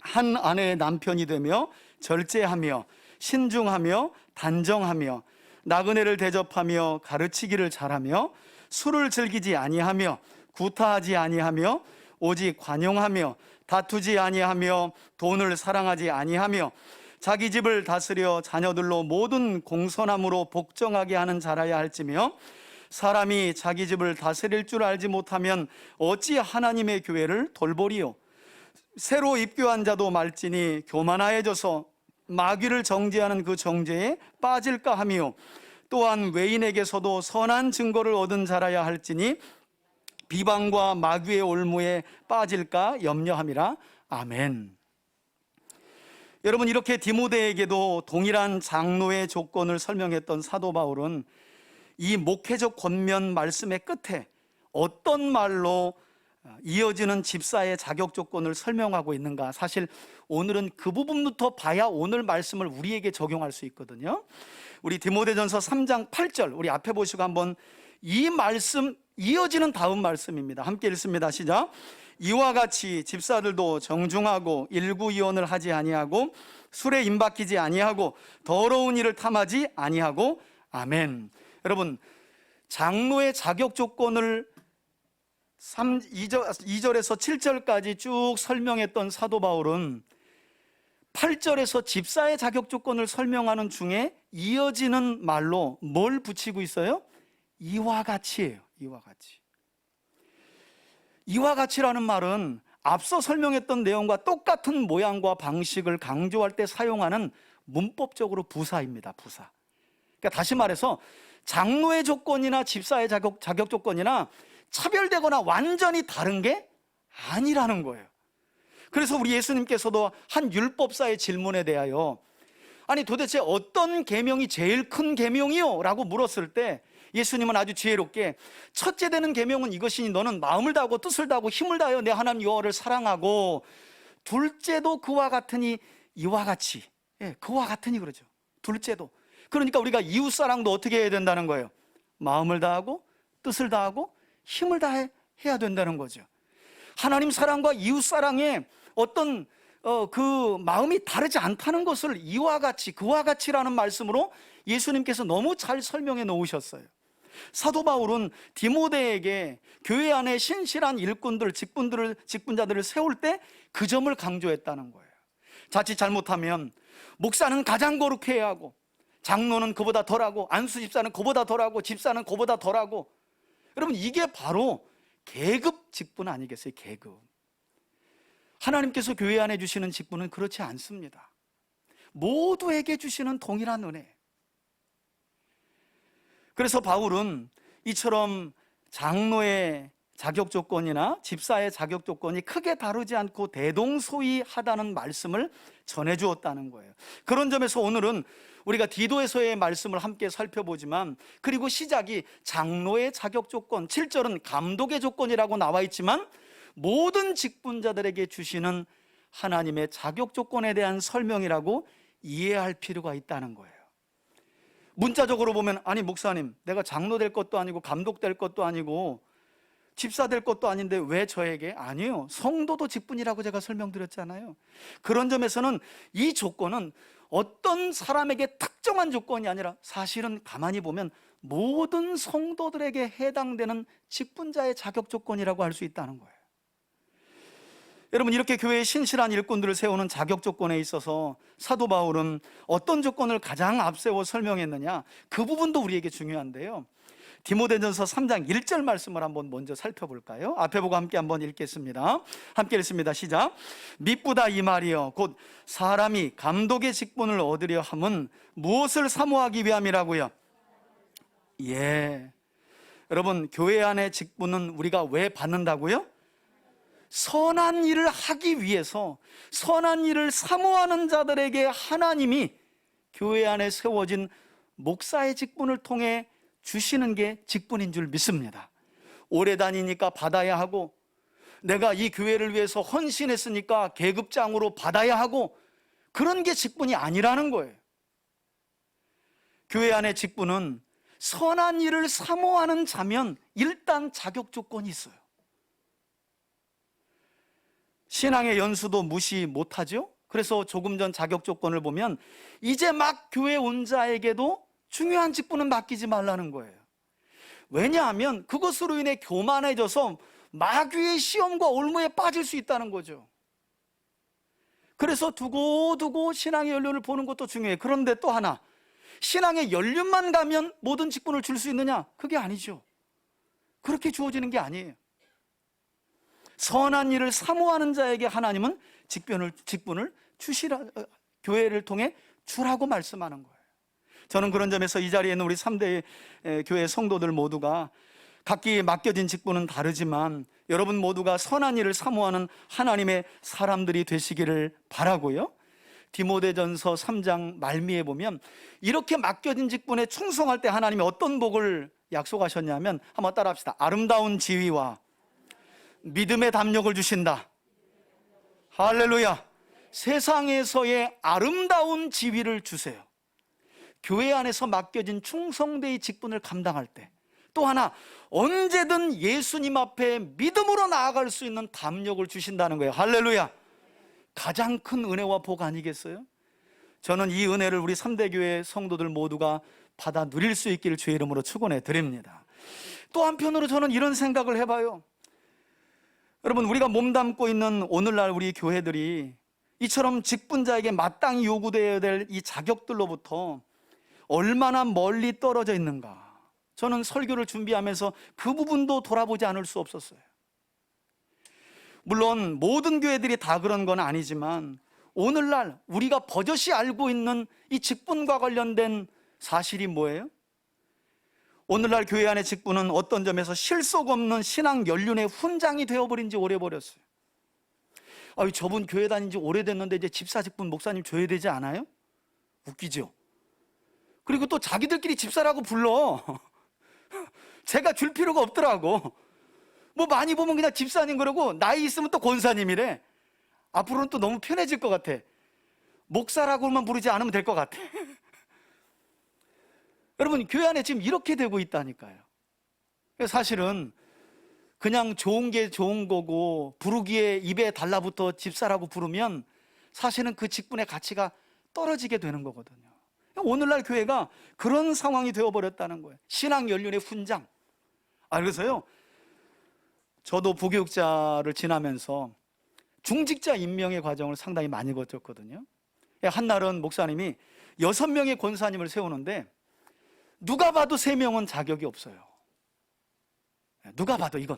한 아내의 남편이 되며 절제하며 신중하며 단정하며 나그네를 대접하며 가르치기를 잘하며 술을 즐기지 아니하며 구타하지 아니하며 오직 관용하며 다투지 아니하며 돈을 사랑하지 아니하며 자기 집을 다스려 자녀들로 모든 공손함으로 복종하게 하는 자라야 할지며, 사람이 자기 집을 다스릴 줄 알지 못하면 어찌 하나님의 교회를 돌보리요. 새로 입교한 자도 말지니 교만하여져서 마귀를 정죄하는 그 정죄에 빠질까 하며, 또한 외인에게서도 선한 증거를 얻은 자라야 할지니 비방과 마귀의 올무에 빠질까 염려함이라. 아멘. 여러분, 이렇게 디모데에게도 동일한 장로의 조건을 설명했던 사도 바울은 이 목회적 권면 말씀의 끝에 어떤 말로 이어지는 집사의 자격 조건을 설명하고 있는가? 사실 오늘은 그 부분부터 봐야 오늘 말씀을 우리에게 적용할 수 있거든요. 우리 디모데전서 3장 8절, 우리 앞에 보시고 한번 이 말씀 이어지는 다음 말씀입니다. 함께 읽습니다. 시작. 이와 같이 집사들도 정중하고 일구이원을 하지 아니하고 술에 임박히지 아니하고 더러운 일을 탐하지 아니하고. 아멘. 여러분, 장로의 자격 조건을 2절에서 7절까지 쭉 설명했던 사도 바울은 8절에서 집사의 자격 조건을 설명하는 중에 이어지는 말로 뭘 붙이고 있어요? 이와 같이예요. 이와 같이. 이와 같이라는 말은 앞서 설명했던 내용과 똑같은 모양과 방식을 강조할 때 사용하는 문법적으로 부사입니다. 부사. 그러니까 다시 말해서 장로의 조건이나 집사의 자격 조건이나 차별되거나 완전히 다른 게 아니라는 거예요. 그래서 우리 예수님께서도 한 율법사의 질문에 대하여 아니 도대체 어떤 계명이 제일 큰 계명이요? 라고 물었을 때 예수님은 아주 지혜롭게 첫째 되는 계명은 이것이니 너는 마음을 다하고 뜻을 다하고 힘을 다하여 내 하나님 여호와를 사랑하고, 둘째도 그와 같으니 이와 같이. 그와 같으니 그러죠. 둘째도. 그러니까 우리가 이웃사랑도 어떻게 해야 된다는 거예요? 마음을 다하고 뜻을 다하고 힘을 다해야 된다는 거죠. 하나님 사랑과 이웃사랑에 어떤 그 마음이 다르지 않다는 것을 이와 같이, 그와 같이라는 말씀으로 예수님께서 너무 잘 설명해 놓으셨어요. 사도 바울은 디모데에게 교회 안에 신실한 일꾼들, 직분자들을 세울 때 그 점을 강조했다는 거예요. 자칫 잘못하면 목사는 가장 거룩해야 하고 장로는 그보다 덜하고, 안수 집사는 그보다 덜하고, 집사는 그보다 덜하고. 여러분, 이게 바로 계급 직분 아니겠어요? 계급. 하나님께서 교회 안에 주시는 직분은 그렇지 않습니다. 모두에게 주시는 동일한 은혜. 그래서 바울은 이처럼 장로의 자격 조건이나 집사의 자격 조건이 크게 다르지 않고 대동소이하다는 말씀을 전해주었다는 거예요. 그런 점에서 오늘은 우리가 디도에서의 말씀을 함께 살펴보지만, 그리고 시작이 장로의 자격 조건, 7절은 감독의 조건이라고 나와 있지만 모든 직분자들에게 주시는 하나님의 자격 조건에 대한 설명이라고 이해할 필요가 있다는 거예요. 문자적으로 보면, 아니 목사님, 내가 장로 될 것도 아니고 감독 될 것도 아니고 집사 될 것도 아닌데 왜 저에게? 아니요, 성도도 직분이라고 제가 설명드렸잖아요. 그런 점에서는 이 조건은 어떤 사람에게 특정한 조건이 아니라 사실은 가만히 보면 모든 성도들에게 해당되는 직분자의 자격 조건이라고 할 수 있다는 거예요. 여러분, 이렇게 교회에 신실한 일꾼들을 세우는 자격 조건에 있어서 사도 바울은 어떤 조건을 가장 앞세워 설명했느냐, 그 부분도 우리에게 중요한데요. 디모데전서 3장 1절 말씀을 한번 먼저 살펴볼까요? 앞에 보고 함께 한번 읽겠습니다. 함께 읽습니다. 시작. 미쁘다 이 말이여, 곧 사람이 감독의 직분을 얻으려 함은 무엇을 사모하기 위함이라고요? 예, 여러분, 교회 안의 직분은 우리가 왜 받는다고요? 선한 일을 하기 위해서, 선한 일을 사모하는 자들에게 하나님이 교회 안에 세워진 목사의 직분을 통해 주시는 게 직분인 줄 믿습니다. 오래 다니니까 받아야 하고, 내가 이 교회를 위해서 헌신했으니까 계급장으로 받아야 하고, 그런 게 직분이 아니라는 거예요. 교회 안의 직분은 선한 일을 사모하는 자면 일단 자격 조건이 있어요. 신앙의 연수도 무시 못하죠. 그래서 조금 전 자격 조건을 보면 이제 막 교회 온 자에게도 중요한 직분은 맡기지 말라는 거예요. 왜냐하면 그것으로 인해 교만해져서 마귀의 시험과 올무에 빠질 수 있다는 거죠. 그래서 두고두고 신앙의 연륜을 보는 것도 중요해요. 그런데 또 하나, 신앙의 연륜만 가면 모든 직분을 줄 수 있느냐? 그게 아니죠. 그렇게 주어지는 게 아니에요. 선한 일을 사모하는 자에게 하나님은 직분을 주시라, 교회를 통해 주라고 말씀하는 거예요. 저는 그런 점에서 이 자리에 있는 우리 3대 교회 성도들 모두가 각기 맡겨진 직분은 다르지만 여러분 모두가 선한 일을 사모하는 하나님의 사람들이 되시기를 바라고요. 디모데전서 3장 말미에 보면 이렇게 맡겨진 직분에 충성할 때 하나님이 어떤 복을 약속하셨냐면, 한번 따라합시다. 아름다운 지위와 믿음의 담력을 주신다. 할렐루야. 세상에서의 아름다운 지위를 주세요. 교회 안에서 맡겨진 충성대의 직분을 감당할 때, 또 하나 언제든 예수님 앞에 믿음으로 나아갈 수 있는 담력을 주신다는 거예요. 할렐루야. 가장 큰 은혜와 복 아니겠어요? 저는 이 은혜를 우리 3대 교회 성도들 모두가 받아 누릴 수 있기를 주의 이름으로 축원해 드립니다. 또 한편으로 저는 이런 생각을 해봐요. 여러분, 우리가 몸담고 있는 오늘날 우리 교회들이 이처럼 직분자에게 마땅히 요구되어야 될 이 자격들로부터 얼마나 멀리 떨어져 있는가, 저는 설교를 준비하면서 그 부분도 돌아보지 않을 수 없었어요. 물론 모든 교회들이 다 그런 건 아니지만 오늘날 우리가 버젓이 알고 있는 이 직분과 관련된 사실이 뭐예요? 오늘날 교회 안의 직분은 어떤 점에서 실속 없는 신앙 연륜의 훈장이 되어버린 지 오래버렸어요. 저분 교회 다닌 지 오래됐는데 이제 집사 직분 목사님 줘야 되지 않아요? 웃기죠? 그리고 또 자기들끼리 집사라고 불러. 제가 줄 필요가 없더라고. 뭐 많이 보면 그냥 집사님 그러고 나이 있으면 또 권사님이래. 앞으로는 또 너무 편해질 것 같아. 목사라고만 부르지 않으면 될 것 같아. 여러분, 교회 안에 지금 이렇게 되고 있다니까요. 사실은 그냥 좋은 게 좋은 거고 부르기에 입에 달라붙어 집사라고 부르면 사실은 그 직분의 가치가 떨어지게 되는 거거든요. 오늘날 교회가 그런 상황이 되어버렸다는 거예요. 신앙 연륜의 훈장. 그래서요, 저도 부교육자를 지나면서 중직자 임명의 과정을 상당히 많이 거쳤거든요. 한날은 목사님이 6명의 권사님을 세우는데 누가 봐도 3명은 자격이 없어요. 누가 봐도 이건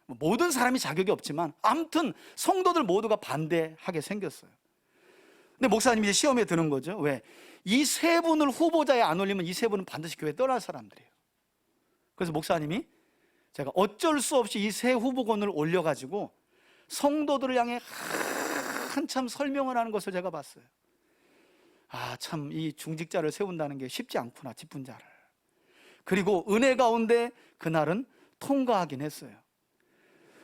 모든 사람이 자격이 없지만 아무튼 성도들 모두가 반대하게 생겼어요. 근데 목사님이 이제 시험에 드는 거죠. 왜? 이 3분을 후보자에 안 올리면 이 3분은 반드시 교회 떠날 사람들이에요. 그래서 목사님이 제가 어쩔 수 없이 이 3 후보군을 올려가지고 성도들을 향해 한참 설명을 하는 것을 제가 봤어요. 아, 참 이 중직자를 세운다는 게 쉽지 않구나, 직분자를. 그리고 은혜 가운데 그날은 통과하긴 했어요.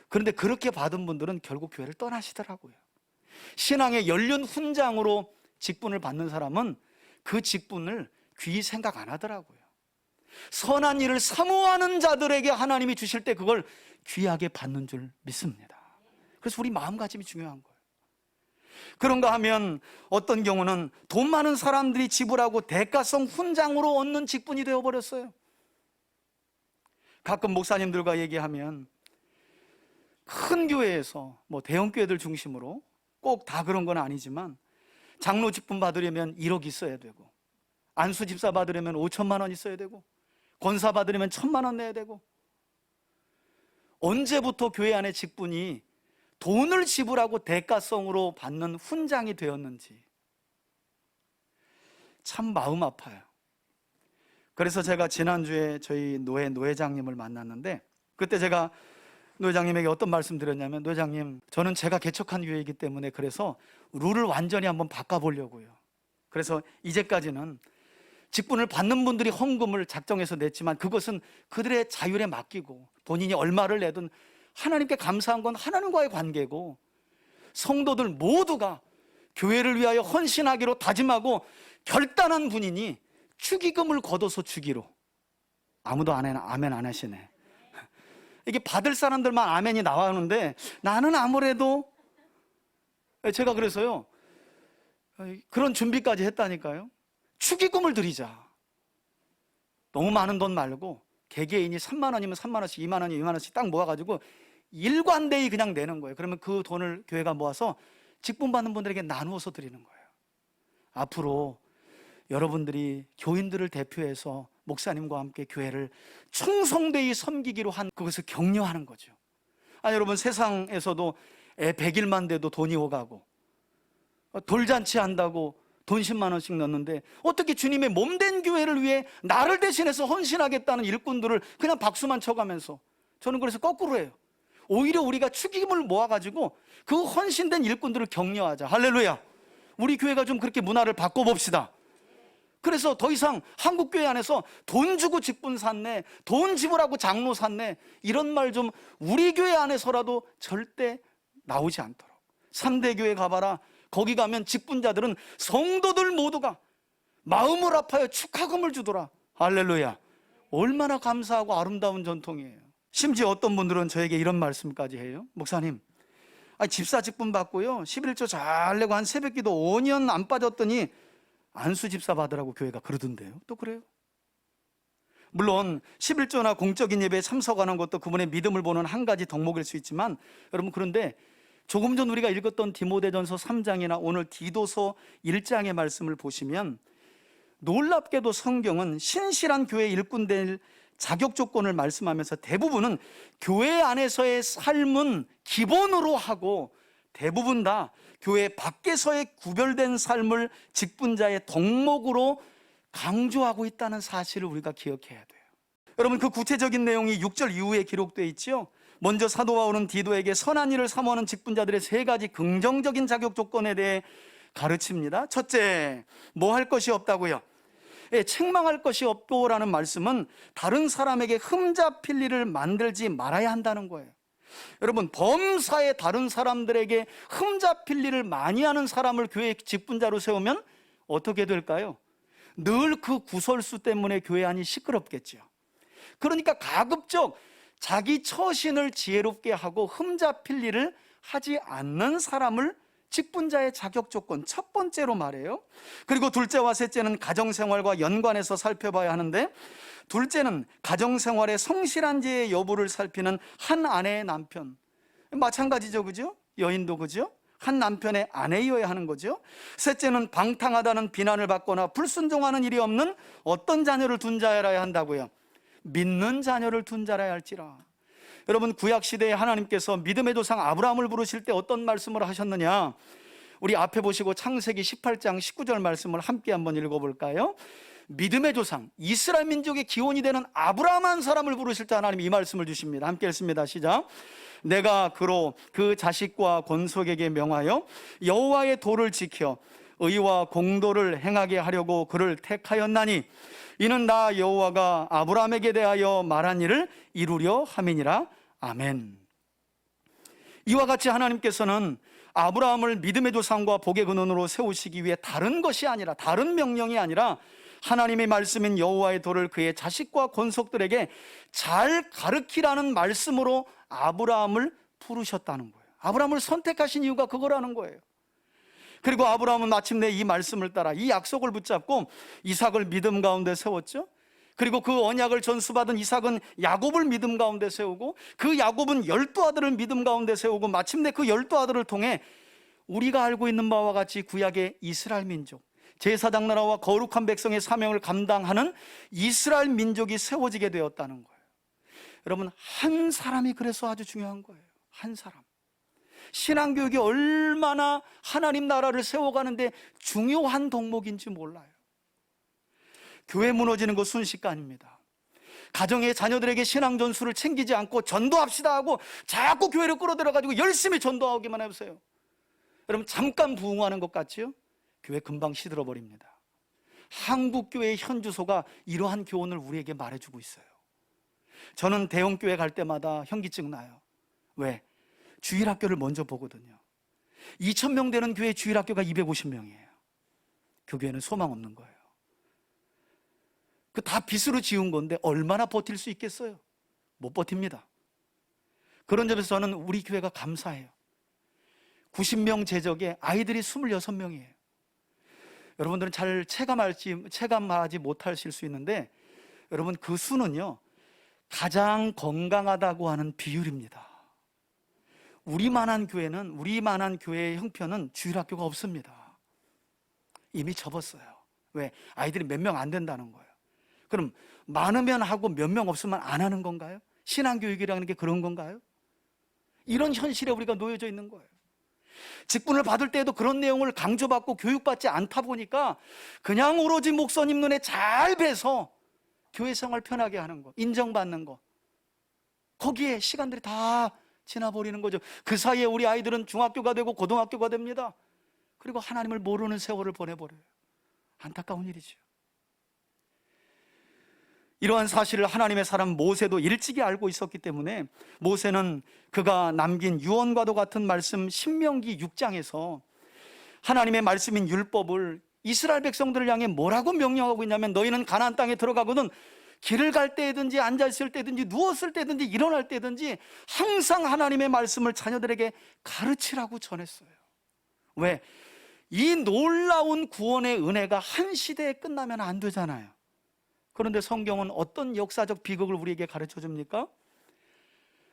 그런데 그렇게 받은 분들은 결국 교회를 떠나시더라고요. 신앙의 연륜 훈장으로 직분을 받는 사람은 그 직분을 귀히 생각 안 하더라고요. 선한 일을 사모하는 자들에게 하나님이 주실 때 그걸 귀하게 받는 줄 믿습니다. 그래서 우리 마음가짐이 중요한 거예요. 그런가 하면 어떤 경우는 돈 많은 사람들이 지불하고 대가성 훈장으로 얻는 직분이 되어버렸어요. 가끔 목사님들과 얘기하면 큰 교회에서 뭐 대형 교회들 중심으로 꼭 다 그런 건 아니지만 장로 직분 받으려면 1억 있어야 되고 안수 집사 받으려면 5천만 원 있어야 되고 권사 받으려면 1,000만 원 내야 되고 언제부터 교회 안에 직분이 돈을 지불하고 대가성으로 받는 훈장이 되었는지 참 마음 아파요. 그래서 제가 지난주에 저희 노회장님을 만났는데 그때 제가 노회장님에게 어떤 말씀 드렸냐면 노회장님, 저는 제가 개척한 교회이기 때문에 그래서 룰을 완전히 한번 바꿔보려고요. 그래서 이제까지는 직분을 받는 분들이 헌금을 작정해서 냈지만 그것은 그들의 자율에 맡기고 본인이 얼마를 내든 하나님께 감사한 건 하나님과의 관계고 성도들 모두가 교회를 위하여 헌신하기로 다짐하고 결단한 분이니 축의금을 걷어서 주기로. 아무도 아멘 안 하시네. 이게 받을 사람들만 아멘이 나오는데 나는 아무래도 제가 그래서요 그런 준비까지 했다니까요. 축의금을 드리자. 너무 많은 돈 말고 개개인이 3만 원이면 3만 원씩, 2만 원이면 2만 원씩 딱 모아가지고 일관되이 그냥 내는 거예요. 그러면 그 돈을 교회가 모아서 직분 받는 분들에게 나누어서 드리는 거예요. 앞으로 여러분들이 교인들을 대표해서 목사님과 함께 교회를 충성되이 섬기기로 한 그것을 격려하는 거죠. 여러분 세상에서도 애 100일만 돼도 돈이 오가고 돌잔치 한다고 돈 10만 원씩 넣는데 어떻게 주님의 몸된 교회를 위해 나를 대신해서 헌신하겠다는 일꾼들을 그냥 박수만 쳐가면서, 저는 그래서 거꾸로 해요. 오히려 우리가 축의금을 모아가지고 그 헌신된 일꾼들을 격려하자. 할렐루야. 우리 교회가 좀 그렇게 문화를 바꿔봅시다. 그래서 더 이상 한국교회 안에서 돈 주고 직분 샀네, 돈 지불하고 장로 샀네, 이런 말 좀 우리 교회 안에서라도 절대 나오지 않도록. 3대 교회 가봐라. 거기 가면 직분자들은 성도들 모두가 마음을 아파요 축하금을 주더라. 할렐루야. 얼마나 감사하고 아름다운 전통이에요. 심지어 어떤 분들은 저에게 이런 말씀까지 해요. 목사님, 집사 직분 받고요 11조 잘 내고 한 새벽기도 5년 안 빠졌더니 안수 집사 받으라고 교회가 그러던데요. 또 그래요? 물론 11조나 공적인 예배에 참석하는 것도 그분의 믿음을 보는 한 가지 덕목일 수 있지만 여러분, 그런데 조금 전 우리가 읽었던 디모데전서 3장이나 오늘 디도서 1장의 말씀을 보시면 놀랍게도 성경은 신실한 교회 일꾼 될 자격 조건을 말씀하면서 대부분은 교회 안에서의 삶은 기본으로 하고 대부분 다 교회 밖에서의 구별된 삶을 직분자의 덕목으로 강조하고 있다는 사실을 우리가 기억해야 돼요. 여러분, 그 구체적인 내용이 6절 이후에 기록되어 있죠. 먼저 사도 바울은 디도에게 선한 일을 사모하는 직분자들의 3가지 긍정적인 자격 조건에 대해 가르칩니다. 첫째, 뭐 할 것이 없다고요? 책망할 것이 없도라는 말씀은 다른 사람에게 흠잡힐 일을 만들지 말아야 한다는 거예요. 여러분, 범사에 다른 사람들에게 흠잡힐 일을 많이 하는 사람을 교회 직분자로 세우면 어떻게 될까요? 늘 그 구설수 때문에 교회 안이 시끄럽겠죠. 그러니까 가급적 자기 처신을 지혜롭게 하고 흠잡힐 일을 하지 않는 사람을 직분자의 자격 조건 첫 번째로 말해요. 그리고 둘째와 셋째는 가정생활과 연관해서 살펴봐야 하는데, 둘째는 가정생활의 성실한지의 여부를 살피는 한 아내의 남편. 마찬가지죠, 그죠? 여인도 그죠? 한 남편의 아내여야 하는 거죠. 셋째는 방탕하다는 비난을 받거나 불순종하는 일이 없는 어떤 자녀를 둔 자여야 한다고요. 믿는 자녀를 둔 자라야 할지라. 여러분, 구약시대에 하나님께서 믿음의 조상 아브라함을 부르실 때 어떤 말씀을 하셨느냐, 우리 앞에 보시고 창세기 18장 19절 말씀을 함께 한번 읽어볼까요? 믿음의 조상, 이스라엘 민족의 기원이 되는 아브라함 한 사람을 부르실 때 하나님이 이 말씀을 주십니다. 함께 읽습니다. 시작. 내가 그로 그 자식과 권속에게 명하여 여호와의 도를 지켜 의와 공도를 행하게 하려고 그를 택하였나니 이는 나 여호와가 아브라함에게 대하여 말한 일을 이루려 함이니라. 아멘. 이와 같이 하나님께서는 아브라함을 믿음의 조상과 복의 근원으로 세우시기 위해 다른 것이 아니라, 다른 명령이 아니라 하나님의 말씀인 여호와의 도를 그의 자식과 권속들에게 잘 가르치라는 말씀으로 아브라함을 부르셨다는 거예요. 아브라함을 선택하신 이유가 그거라는 거예요. 그리고 아브라함은 마침내 이 말씀을 따라 이 약속을 붙잡고 이삭을 믿음 가운데 세웠죠. 그리고 그 언약을 전수받은 이삭은 야곱을 믿음 가운데 세우고, 그 야곱은 12아들을 믿음 가운데 세우고, 마침내 그 12아들을 통해 우리가 알고 있는 바와 같이 구약의 이스라엘 민족, 제사장 나라와 거룩한 백성의 사명을 감당하는 이스라엘 민족이 세워지게 되었다는 거예요. 여러분, 한 사람이 그래서 아주 중요한 거예요. 한 사람. 신앙교육이 얼마나 하나님 나라를 세워가는데 중요한 덕목인지 몰라요. 교회 무너지는 거 순식간입니다. 가정의 자녀들에게 신앙 전수를 챙기지 않고 전도합시다 하고 자꾸 교회를 끌어들여가지고 열심히 전도하기만 해보세요. 여러분, 잠깐 부흥하는 것 같지요? 교회 금방 시들어버립니다. 한국교회의 현주소가 이러한 교훈을 우리에게 말해주고 있어요. 저는 대형교회 갈 때마다 현기증 나요. 왜? 주일학교를 먼저 보거든요. 2,000명 되는 교회 주일학교가 250명이에요. 그 교회는 소망 없는 거예요. 그 다 빚으로 지은 건데 얼마나 버틸 수 있겠어요? 못 버팁니다. 그런 점에서 저는 우리 교회가 감사해요. 90명 제적에 아이들이 26명이에요. 여러분들은 잘 체감하지 못하실 수 있는데, 여러분, 그 수는요 가장 건강하다고 하는 비율입니다. 우리만한 교회의 형편은 주일학교가 없습니다. 이미 접었어요. 왜? 아이들이 몇 명 안 된다는 거예요. 그럼 많으면 하고 몇 명 없으면 안 하는 건가요? 신앙교육이라는 게 그런 건가요? 이런 현실에 우리가 놓여져 있는 거예요. 직분을 받을 때에도 그런 내용을 강조받고 교육받지 않다 보니까 그냥 오로지 목사님 눈에 잘 뵈서 교회 생활 편하게 하는 거, 인정받는 거, 거기에 시간들이 다 지나버리는 거죠. 그 사이에 우리 아이들은 중학교가 되고 고등학교가 됩니다. 그리고 하나님을 모르는 세월을 보내버려요. 안타까운 일이죠. 이러한 사실을 하나님의 사람 모세도 일찍이 알고 있었기 때문에 모세는 그가 남긴 유언과도 같은 말씀 신명기 6장에서 하나님의 말씀인 율법을 이스라엘 백성들을 향해 뭐라고 명령하고 있냐면, 너희는 가나안 땅에 들어가거든 길을 갈 때든지 앉아있을 때든지 누웠을 때든지 일어날 때든지 항상 하나님의 말씀을 자녀들에게 가르치라고 전했어요. 왜? 이 놀라운 구원의 은혜가 한 시대에 끝나면 안 되잖아요. 그런데 성경은 어떤 역사적 비극을 우리에게 가르쳐 줍니까?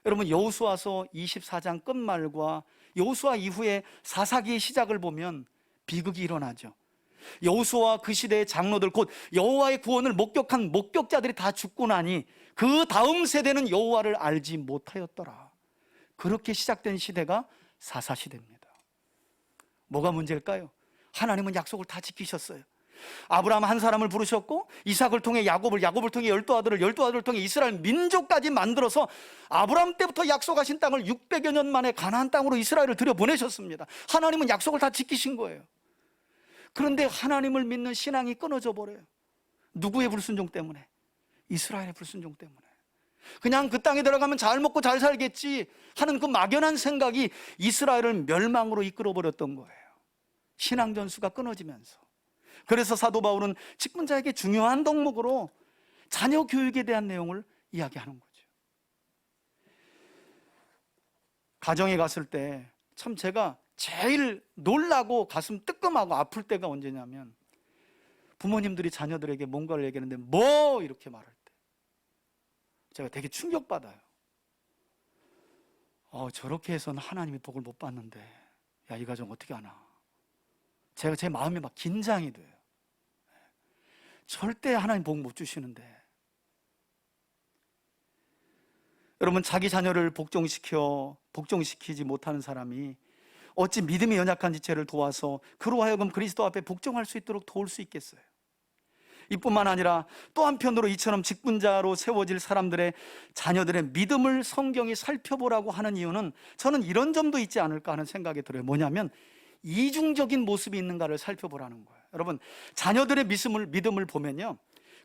여러분, 여호수아서 24장 끝말과 여호수아 이후에 사사기의 시작을 보면 비극이 일어나죠. 여호수아와 그 시대의 장로들, 곧 여호와의 구원을 목격한 목격자들이 다 죽고 나니 그 다음 세대는 여호와를 알지 못하였더라. 그렇게 시작된 시대가 사사시대입니다. 뭐가 문제일까요? 하나님은 약속을 다 지키셨어요. 아브라함 한 사람을 부르셨고, 이삭을 통해 야곱을 통해 12아들을 통해 이스라엘 민족까지 만들어서 아브라함 때부터 약속하신 땅을 600여 년 만에 가나안 땅으로 이스라엘을 들여보내셨습니다. 하나님은 약속을 다 지키신 거예요. 그런데 하나님을 믿는 신앙이 끊어져 버려요. 누구의 불순종 때문에? 이스라엘의 불순종 때문에. 그냥 그 땅에 들어가면 잘 먹고 잘 살겠지 하는 그 막연한 생각이 이스라엘을 멸망으로 이끌어 버렸던 거예요. 신앙 전수가 끊어지면서. 그래서 사도 바울은 직분자에게 중요한 덕목으로 자녀 교육에 대한 내용을 이야기하는 거죠. 가정에 갔을 때 참 제가 제일 놀라고 가슴 뜨끔하고 아플 때가 언제냐면, 부모님들이 자녀들에게 뭔가를 얘기하는데 뭐 이렇게 말할 때 제가 되게 충격받아요. 저렇게 해서는 하나님의 복을 못 받는데 야, 이 가정 어떻게 하나? 제 마음이 막 긴장이 돼요. 절대 하나님 복 못 주시는데. 여러분, 자기 자녀를 복종시키지 못하는 사람이 어찌 믿음이 연약한 지체를 도와서 그로 하여금 그리스도 앞에 복종할 수 있도록 도울 수 있겠어요? 이뿐만 아니라 또 한편으로 이처럼 직분자로 세워질 사람들의 자녀들의 믿음을 성경이 살펴보라고 하는 이유는 저는 이런 점도 있지 않을까 하는 생각이 들어요. 뭐냐면 이중적인 모습이 있는가를 살펴보라는 거예요. 여러분, 자녀들의 믿음을 보면요,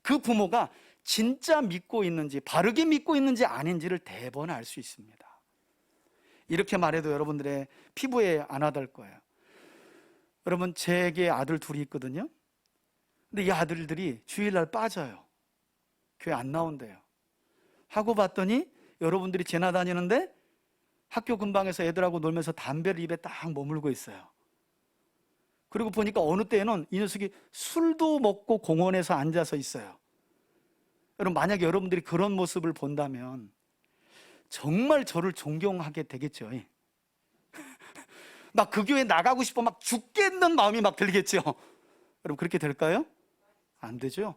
그 부모가 진짜 믿고 있는지, 바르게 믿고 있는지 아닌지를 대번 알 수 있습니다. 이렇게 말해도 여러분들의 피부에 안 와닿을 거예요. 여러분, 제게 아들 둘이 있거든요. 근데 이 아들들이 주일날 빠져요. 교회 안 나온대요. 하고 봤더니 여러분들이 지나다니는데 학교 근방에서 애들하고 놀면서 담배를 입에 딱 머물고 있어요. 그리고 보니까 어느 때에는 이 녀석이 술도 먹고 공원에서 앉아서 있어요. 여러분, 만약에 여러분들이 그런 모습을 본다면 정말 저를 존경하게 되겠죠. 막 그 교회 나가고 싶어 막 죽겠는 마음이 막 들겠죠. 여러분, 그렇게 될까요? 안 되죠.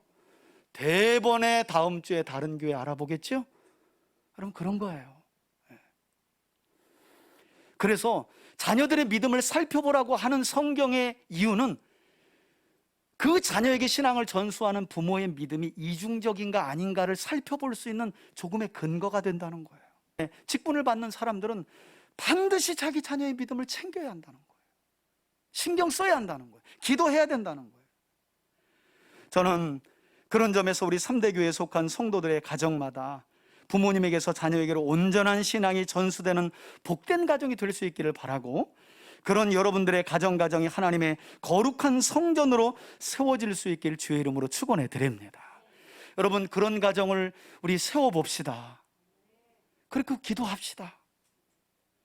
대번에 다음 주에 다른 교회 알아보겠죠? 여러분, 그런 거예요. 그래서 자녀들의 믿음을 살펴보라고 하는 성경의 이유는 그 자녀에게 신앙을 전수하는 부모의 믿음이 이중적인가 아닌가를 살펴볼 수 있는 조금의 근거가 된다는 거예요. 직분을 받는 사람들은 반드시 자기 자녀의 믿음을 챙겨야 한다는 거예요. 신경 써야 한다는 거예요. 기도해야 된다는 거예요. 저는 그런 점에서 우리 3대 교회에 속한 성도들의 가정마다 부모님에게서 자녀에게로 온전한 신앙이 전수되는 복된 가정이 될 수 있기를 바라고, 그런 여러분들의 가정이 하나님의 거룩한 성전으로 세워질 수 있기를 주의 이름으로 축원해 드립니다. 여러분, 그런 가정을 우리 세워봅시다. 그리고 기도합시다.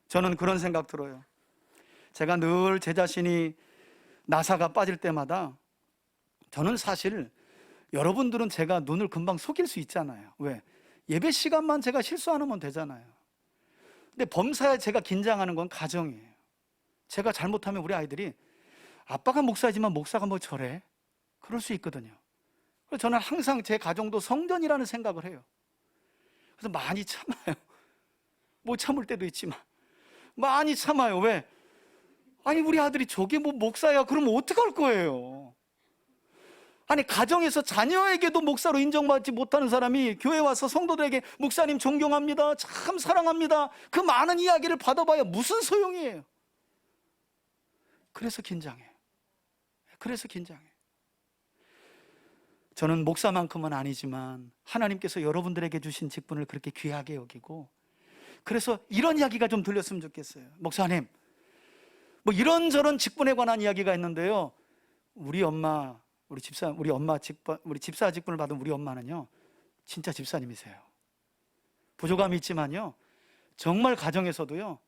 저는 그런 생각 들어요. 제가 늘 제 자신이 나사가 빠질 때마다 저는 사실, 여러분들은 제가 눈을 금방 속일 수 있잖아요. 왜? 예배 시간만 제가 실수 안 하면 되잖아요. 근데 범사에 제가 긴장하는 건 가정이에요. 제가 잘못하면 우리 아이들이 아빠가 목사지만 목사가 뭐 저래? 그럴 수 있거든요. 그래서 저는 항상 제 가정도 성전이라는 생각을 해요. 그래서 많이 참아요. 못 참을 때도 있지만 많이 참아요. 왜? 아니, 우리 아들이 저게 뭐 목사야? 그러면 어떡할 거예요? 아니, 가정에서 자녀에게도 목사로 인정받지 못하는 사람이 교회 와서 성도들에게 목사님 존경합니다, 참 사랑합니다, 그 많은 이야기를 받아봐야 무슨 소용이에요? 그래서 긴장해요. 그래서 긴장해요. 저는 목사만큼은 아니지만 하나님께서 여러분들에게 주신 직분을 그렇게 귀하게 여기고, 그래서 이런 이야기가 좀 들렸으면 좋겠어요. 목사님, 뭐 이런저런 직분에 관한 이야기가 있는데요, 우리 집사 직분을 받은 우리 엄마는요, 진짜 집사님이세요. 부족함이 있지만요, 정말 가정에서도요,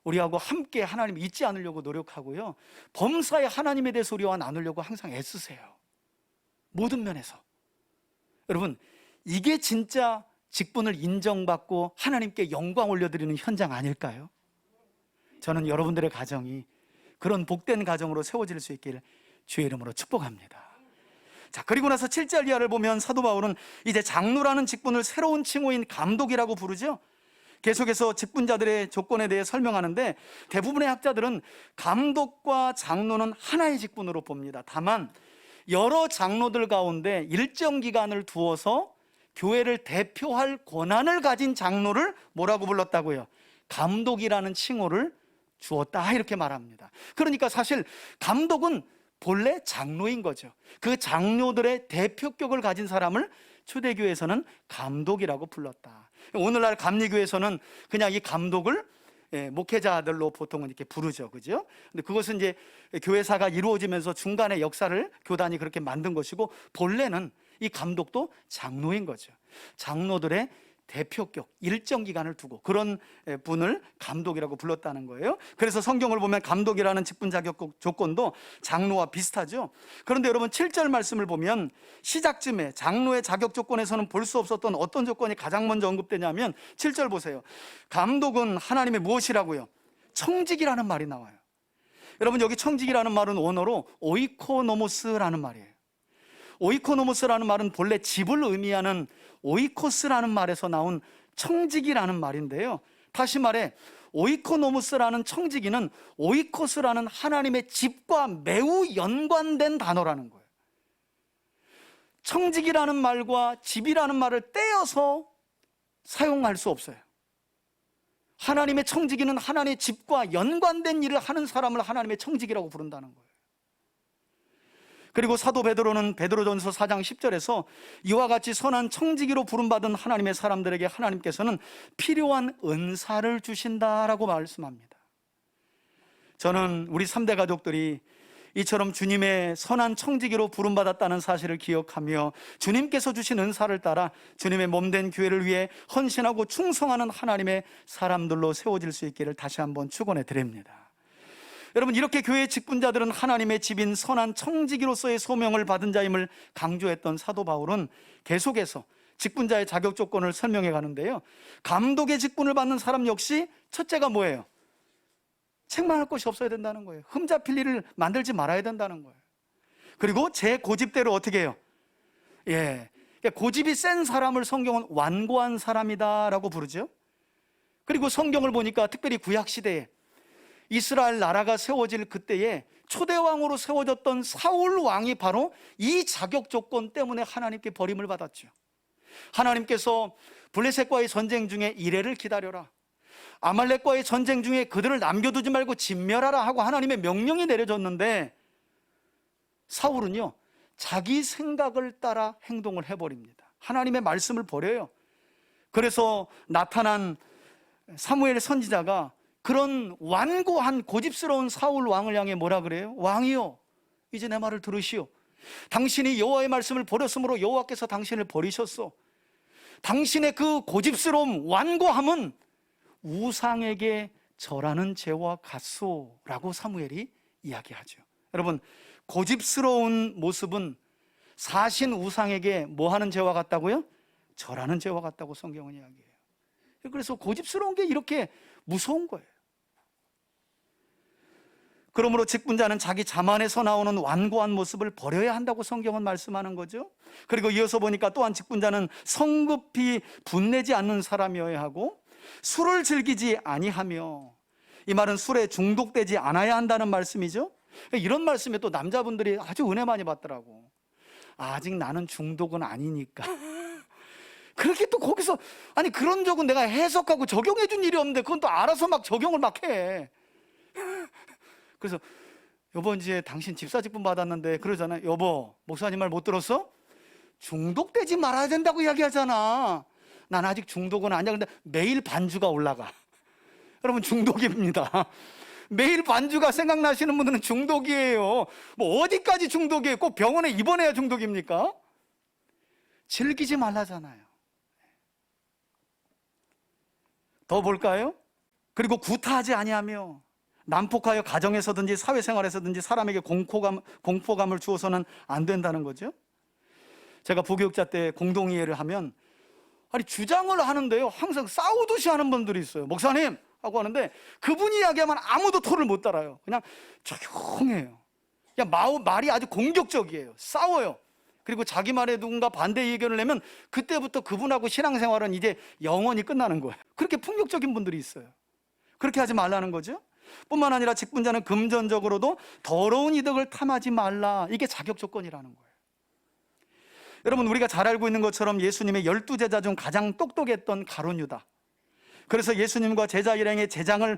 우리하고 함께 하나님 잊지 않으려고 노력하고요, 범사에 하나님에 대해서 우리와 나누려고 항상 애쓰세요. 모든 면에서. 여러분, 이게 진짜 직분을 인정받고 하나님께 영광 올려드리는 현장 아닐까요? 저는 여러분들의 가정이 그런 복된 가정으로 세워질 수 있기를 주의 이름으로 축복합니다. 자, 그리고 나서 7절 이하를 보면 사도 바울은 이제 장로라는 직분을 새로운 칭호인 감독이라고 부르죠. 계속해서 직분자들의 조건에 대해 설명하는데, 대부분의 학자들은 감독과 장로는 하나의 직분으로 봅니다. 다만 여러 장로들 가운데 일정 기간을 두어서 교회를 대표할 권한을 가진 장로를 뭐라고 불렀다고요? 감독이라는 칭호를 주었다, 이렇게 말합니다. 그러니까 사실 감독은 본래 장로인 거죠. 그 장로들의 대표격을 가진 사람을 초대교회에서는 감독이라고 불렀다. 오늘날 감리교회에서는 그냥 이 감독을 목회자들로 보통은 이렇게 부르죠, 그죠? 근데 그것은 이제 교회사가 이루어지면서 중간에 역사를 교단이 그렇게 만든 것이고, 본래는 이 감독도 장로인 거죠. 장로들의 대표격, 일정 기간을 두고 그런 분을 감독이라고 불렀다는 거예요. 그래서 성경을 보면 감독이라는 직분 자격 조건도 장로와 비슷하죠. 그런데 여러분, 7절 말씀을 보면 시작쯤에 장로의 자격 조건에서는 볼 수 없었던 어떤 조건이 가장 먼저 언급되냐면 7절 보세요. 감독은 하나님의 무엇이라고요? 청직이라는 말이 나와요. 여러분, 여기 청직이라는 말은 원어로 오이코노모스라는 말이에요. 오이코노모스라는 말은 본래 집을 의미하는 오이코스라는 말에서 나온 청지기라는 말인데요. 다시 말해 오이코노모스라는 청지기는 오이코스라는 하나님의 집과 매우 연관된 단어라는 거예요. 청지기라는 말과 집이라는 말을 떼어서 사용할 수 없어요. 하나님의 청지기는 하나님의 집과 연관된 일을 하는 사람을 하나님의 청지기라고 부른다는 거예요. 그리고 사도 베드로는 베드로전서 4장 10절에서 이와 같이 선한 청지기로 부름받은 하나님의 사람들에게 하나님께서는 필요한 은사를 주신다라고 말씀합니다. 저는 우리 3대 가족들이 이처럼 주님의 선한 청지기로 부름받았다는 사실을 기억하며 주님께서 주신 은사를 따라 주님의 몸된 교회를 위해 헌신하고 충성하는 하나님의 사람들로 세워질 수 있기를 다시 한번 축원해 드립니다. 여러분, 이렇게 교회의 직분자들은 하나님의 집인 선한 청지기로서의 소명을 받은 자임을 강조했던 사도 바울은 계속해서 직분자의 자격 조건을 설명해 가는데요. 감독의 직분을 받는 사람 역시 첫째가 뭐예요? 책망할 것이 없어야 된다는 거예요. 흠잡힐 일을 만들지 말아야 된다는 거예요. 그리고 제 고집대로 어떻게 해요? 고집이 센 사람을 성경은 완고한 사람이다라고 부르죠. 그리고 성경을 보니까 특별히 구약시대에 이스라엘 나라가 세워질 그때에 초대왕으로 세워졌던 사울 왕이 바로 이 자격 조건 때문에 하나님께 버림을 받았죠. 하나님께서 블레셋과의 전쟁 중에 이레를 기다려라, 아말렉과의 전쟁 중에 그들을 남겨두지 말고 진멸하라 하고 하나님의 명령이 내려졌는데 사울은요, 자기 생각을 따라 행동을 해버립니다. 하나님의 말씀을 버려요. 그래서 나타난 사무엘 선지자가 그런 완고한 고집스러운 사울 왕을 향해 뭐라 그래요? 왕이요, 이제 내 말을 들으시오. 당신이 여호와의 말씀을 버렸으므로 여호와께서 당신을 버리셨소. 당신의 그 고집스러움, 완고함은 우상에게 절하는 죄와 같소라고 사무엘이 이야기하죠. 여러분, 고집스러운 모습은 사신 우상에게 뭐 하는 죄와 같다고요? 절하는 죄와 같다고 성경은 이야기해요. 그래서 고집스러운 게 이렇게 무서운 거예요. 그러므로 직분자는 자기 자만에서 나오는 완고한 모습을 버려야 한다고 성경은 말씀하는 거죠. 그리고 이어서 보니까 또한 직분자는 성급히 분내지 않는 사람이어야 하고 술을 즐기지 아니하며, 이 말은 술에 중독되지 않아야 한다는 말씀이죠. 이런 말씀에 또 남자분들이 아주 은혜 많이 받더라고. 아직 나는 중독은 아니니까. 그렇게 또 거기서, 아니 그런 적은 내가 해석하고 적용해 준 일이 없는데 그건 또 알아서 막 적용을 막 해. 그래서 여보, 이제 당신 집사 직분 받았는데 그러잖아요. 여보, 목사님 말 못 들었어? 중독되지 말아야 된다고 이야기하잖아. 난 아직 중독은 아니야. 근데 매일 반주가 올라가. 여러분, 중독입니다. 매일 반주가 생각나시는 분들은 중독이에요. 뭐 어디까지 중독이에요? 꼭 병원에 입원해야 중독입니까? 즐기지 말라잖아요. 더 볼까요? 그리고 구타하지 아니하며, 난폭하여 가정에서든지 사회생활에서든지 사람에게 공포감을 주어서는 안 된다는 거죠. 제가 부교육자 때 공동이해를 하면, 아니 주장을 하는데요, 항상 싸우듯이 하는 분들이 있어요. 목사님 하고 하는데 그분이 이야기하면 아무도 토를 못 달아요. 그냥 조용해요. 그냥 말이 아주 공격적이에요. 싸워요. 그리고 자기 말에 누군가 반대 의견을 내면 그때부터 그분하고 신앙생활은 이제 영원히 끝나는 거예요. 그렇게 폭력적인 분들이 있어요. 그렇게 하지 말라는 거죠. 뿐만 아니라 직분자는 금전적으로도 더러운 이득을 탐하지 말라. 이게 자격 조건이라는 거예요. 여러분, 우리가 잘 알고 있는 것처럼 예수님의 12제자 중 가장 똑똑했던 가룟 유다, 그래서 예수님과 제자 일행의 재정을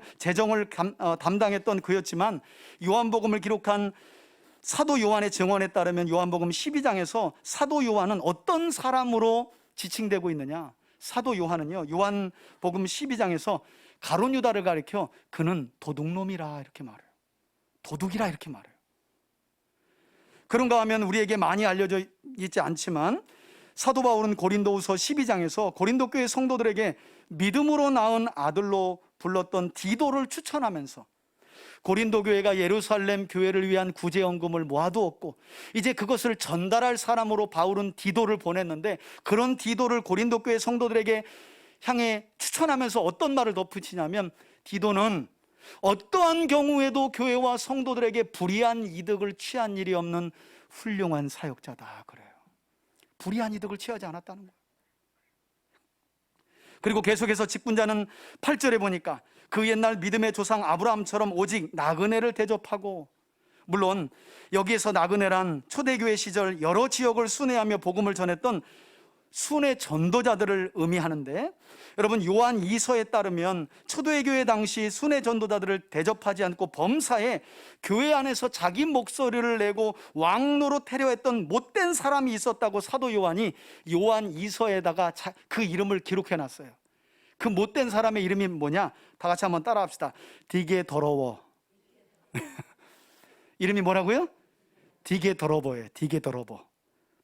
담당했던 그였지만, 요한복음을 기록한 사도 요한의 증언에 따르면 요한복음 12장에서 사도 요한은 어떤 사람으로 지칭되고 있느냐, 사도 요한은요, 요한복음 12장에서 가룟 유다를 가리켜 그는 도둑놈이라 이렇게 말해요. 도둑이라 이렇게 말해요. 그런가 하면 우리에게 많이 알려져 있지 않지만 사도 바울은 고린도후서 12장에서 고린도 교회 성도들에게 믿음으로 낳은 아들로 불렀던 디도를 추천하면서 고린도 교회가 예루살렘 교회를 위한 구제연금을 모아두었고 이제 그것을 전달할 사람으로 바울은 디도를 보냈는데, 그런 디도를 고린도 교회 성도들에게 향해 추천하면서 어떤 말을 덧붙이냐면, 디도는 어떠한 경우에도 교회와 성도들에게 불이한 이득을 취한 일이 없는 훌륭한 사역자다 그래요. 불이한 이득을 취하지 않았다는 거예요. 그리고 계속해서 직분자는 8절에 보니까 그 옛날 믿음의 조상 아브라함처럼 오직 나그네를 대접하고, 물론 여기에서 나그네란 초대교회 시절 여러 지역을 순회하며 복음을 전했던 순회 전도자들을 의미하는데, 여러분 요한 2서에 따르면 초대교회 당시 순회 전도자들을 대접하지 않고 범사에 교회 안에서 자기 목소리를 내고 왕노릇하려 했던 못된 사람이 있었다고 사도 요한이 요한 2서에다가 그 이름을 기록해 놨어요. 그 못된 사람의 이름이 뭐냐? 다 같이 한번 따라합시다. 되게 더러워. 이름이 뭐라고요? 되게 더러워예요. 되게 더러워.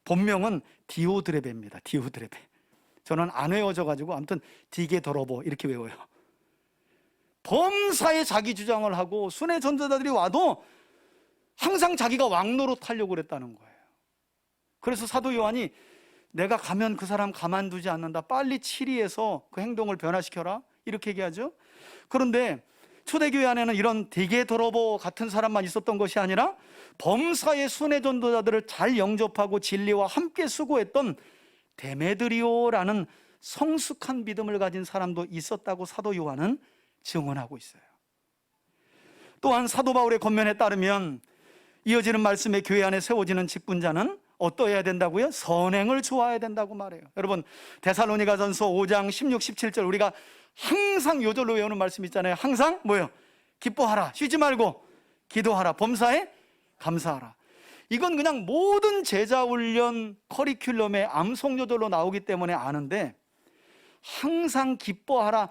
본명은 디오드레베입니다. 디오드레베. 저는 안 외워져가지고 아무튼 되게 더러워 이렇게 외워요. 범사에 자기 주장을 하고 순회 전도자들이 와도 항상 자기가 왕노릇 하려고 그랬다는 거예요. 그래서 사도 요한이 내가 가면 그 사람 가만두지 않는다. 빨리 치리해서 그 행동을 변화시켜라. 이렇게 얘기하죠. 그런데 초대교회 안에는 이런 되게 더러워 같은 사람만 있었던 것이 아니라 범사의 순회 전도자들을 잘 영접하고 진리와 함께 수고했던 데메드리오라는 성숙한 믿음을 가진 사람도 있었다고 사도 요한은 증언하고 있어요. 또한 사도 바울의 권면에 따르면 이어지는 말씀에 교회 안에 세워지는 직분자는 어떠해야 된다고요? 선행을 좋아해야 된다고 말해요. 여러분 데살로니가전서 5장 16, 17절 우리가 항상 요절로 외우는 말씀 있잖아요. 항상 뭐예요? 기뻐하라, 쉬지 말고 기도하라, 범사에 감사하라. 이건 그냥 모든 제자훈련 커리큘럼에 암송요절로 나오기 때문에 아는데, 항상 기뻐하라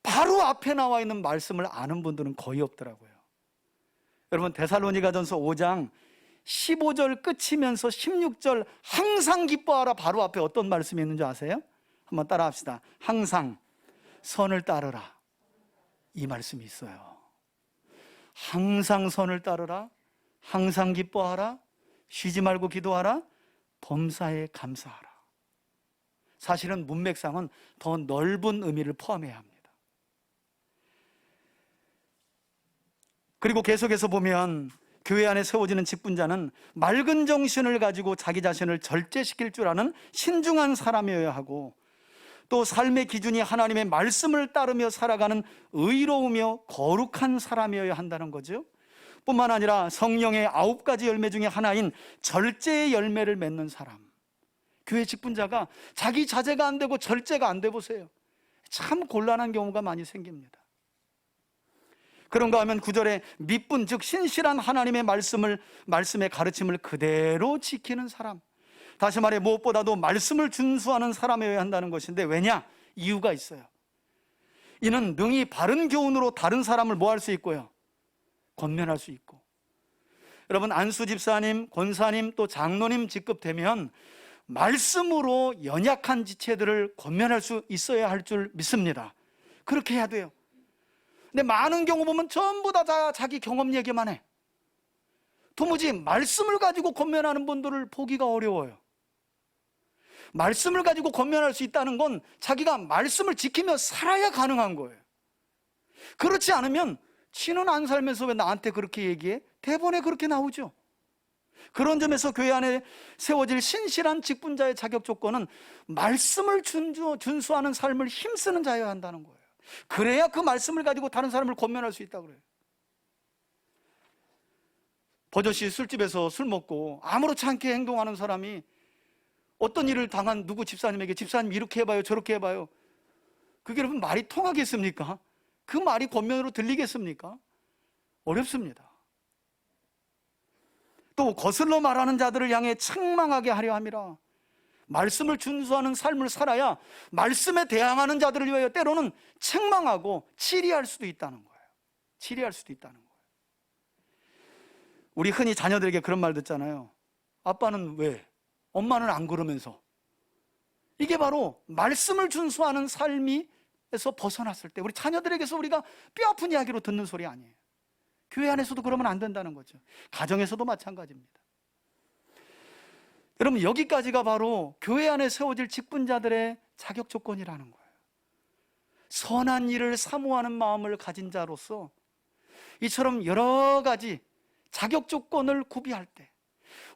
바로 앞에 나와 있는 말씀을 아는 분들은 거의 없더라고요. 여러분 데살로니가전서 5장 15절 끝이면서 16절 항상 기뻐하라 바로 앞에 어떤 말씀이 있는지 아세요? 한번 따라 합시다. 항상 선을 따르라, 이 말씀이 있어요. 항상 선을 따르라, 항상 기뻐하라, 쉬지 말고 기도하라, 범사에 감사하라. 사실은 문맥상은 더 넓은 의미를 포함해야 합니다. 그리고 계속해서 보면 교회 안에 세워지는 직분자는 맑은 정신을 가지고 자기 자신을 절제시킬 줄 아는 신중한 사람이어야 하고, 또 삶의 기준이 하나님의 말씀을 따르며 살아가는 의로우며 거룩한 사람이어야 한다는 거죠. 뿐만 아니라 성령의 9가지 열매 중에 하나인 절제의 열매를 맺는 사람. 교회 직분자가 자기 자제가 안 되고 절제가 안 돼 보세요. 참 곤란한 경우가 많이 생깁니다. 그런가 하면 9절에 믿분, 즉 신실한 하나님의 말씀의 가르침을 그대로 지키는 사람. 다시 말해 무엇보다도 말씀을 준수하는 사람이어야 한다는 것인데, 왜냐? 이유가 있어요. 이는 능히 바른 교훈으로 다른 사람을 뭐 할 수 있고요? 권면할 수 있고. 여러분 안수 집사님, 권사님, 또 장로님 직급되면 말씀으로 연약한 지체들을 권면할 수 있어야 할 줄 믿습니다. 그렇게 해야 돼요. 근데 많은 경우 보면 전부 다 자기 경험 얘기만 해. 도무지 말씀을 가지고 권면하는 분들을 보기가 어려워요. 말씀을 가지고 권면할 수 있다는 건 자기가 말씀을 지키며 살아야 가능한 거예요. 그렇지 않으면 지는 안 살면서 왜 나한테 그렇게 얘기해? 대본에 그렇게 나오죠. 그런 점에서 교회 안에 세워질 신실한 직분자의 자격 조건은 말씀을 준수하는 삶을 힘쓰는 자여야 한다는 거예요. 그래야 그 말씀을 가지고 다른 사람을 권면할 수 있다고 그래요. 버젓이 술집에서 술 먹고 아무렇지 않게 행동하는 사람이 어떤 일을 당한 누구 집사님에게 집사님 이렇게 해봐요 저렇게 해봐요, 그게 여러분 말이 통하겠습니까? 그 말이 권면으로 들리겠습니까? 어렵습니다. 또 거슬러 말하는 자들을 향해 책망하게 하려 함이라. 말씀을 준수하는 삶을 살아야 말씀에 대항하는 자들을 위하여 때로는 책망하고 치리할 수도 있다는 거예요. 치리할 수도 있다는 거예요. 우리 흔히 자녀들에게 그런 말 듣잖아요. 아빠는 왜? 엄마는 안 그러면서. 이게 바로 말씀을 준수하는 삶에서 벗어났을 때 우리 자녀들에게서 우리가 뼈아픈 이야기로 듣는 소리 아니에요. 교회 안에서도 그러면 안 된다는 거죠. 가정에서도 마찬가지입니다. 여러분 여기까지가 바로 교회 안에 세워질 직분자들의 자격 조건이라는 거예요. 선한 일을 사모하는 마음을 가진 자로서 이처럼 여러 가지 자격 조건을 구비할 때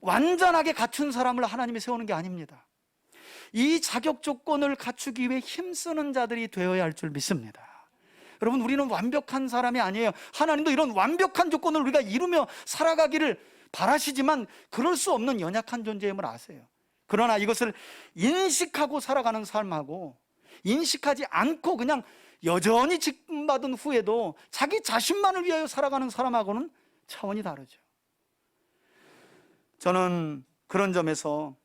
완전하게 갖춘 사람을 하나님이 세우는 게 아닙니다. 이 자격 조건을 갖추기 위해 힘쓰는 자들이 되어야 할 줄 믿습니다. 여러분, 우리는 완벽한 사람이 아니에요. 하나님도 이런 완벽한 조건을 우리가 이루며 살아가기를 바라시지만 그럴 수 없는 연약한 존재임을 아세요. 그러나 이것을 인식하고 살아가는 삶하고 인식하지 않고 그냥 여전히 직분받은 후에도 자기 자신만을 위하여 살아가는 사람하고는 차원이 다르죠. 저는 그런 점에서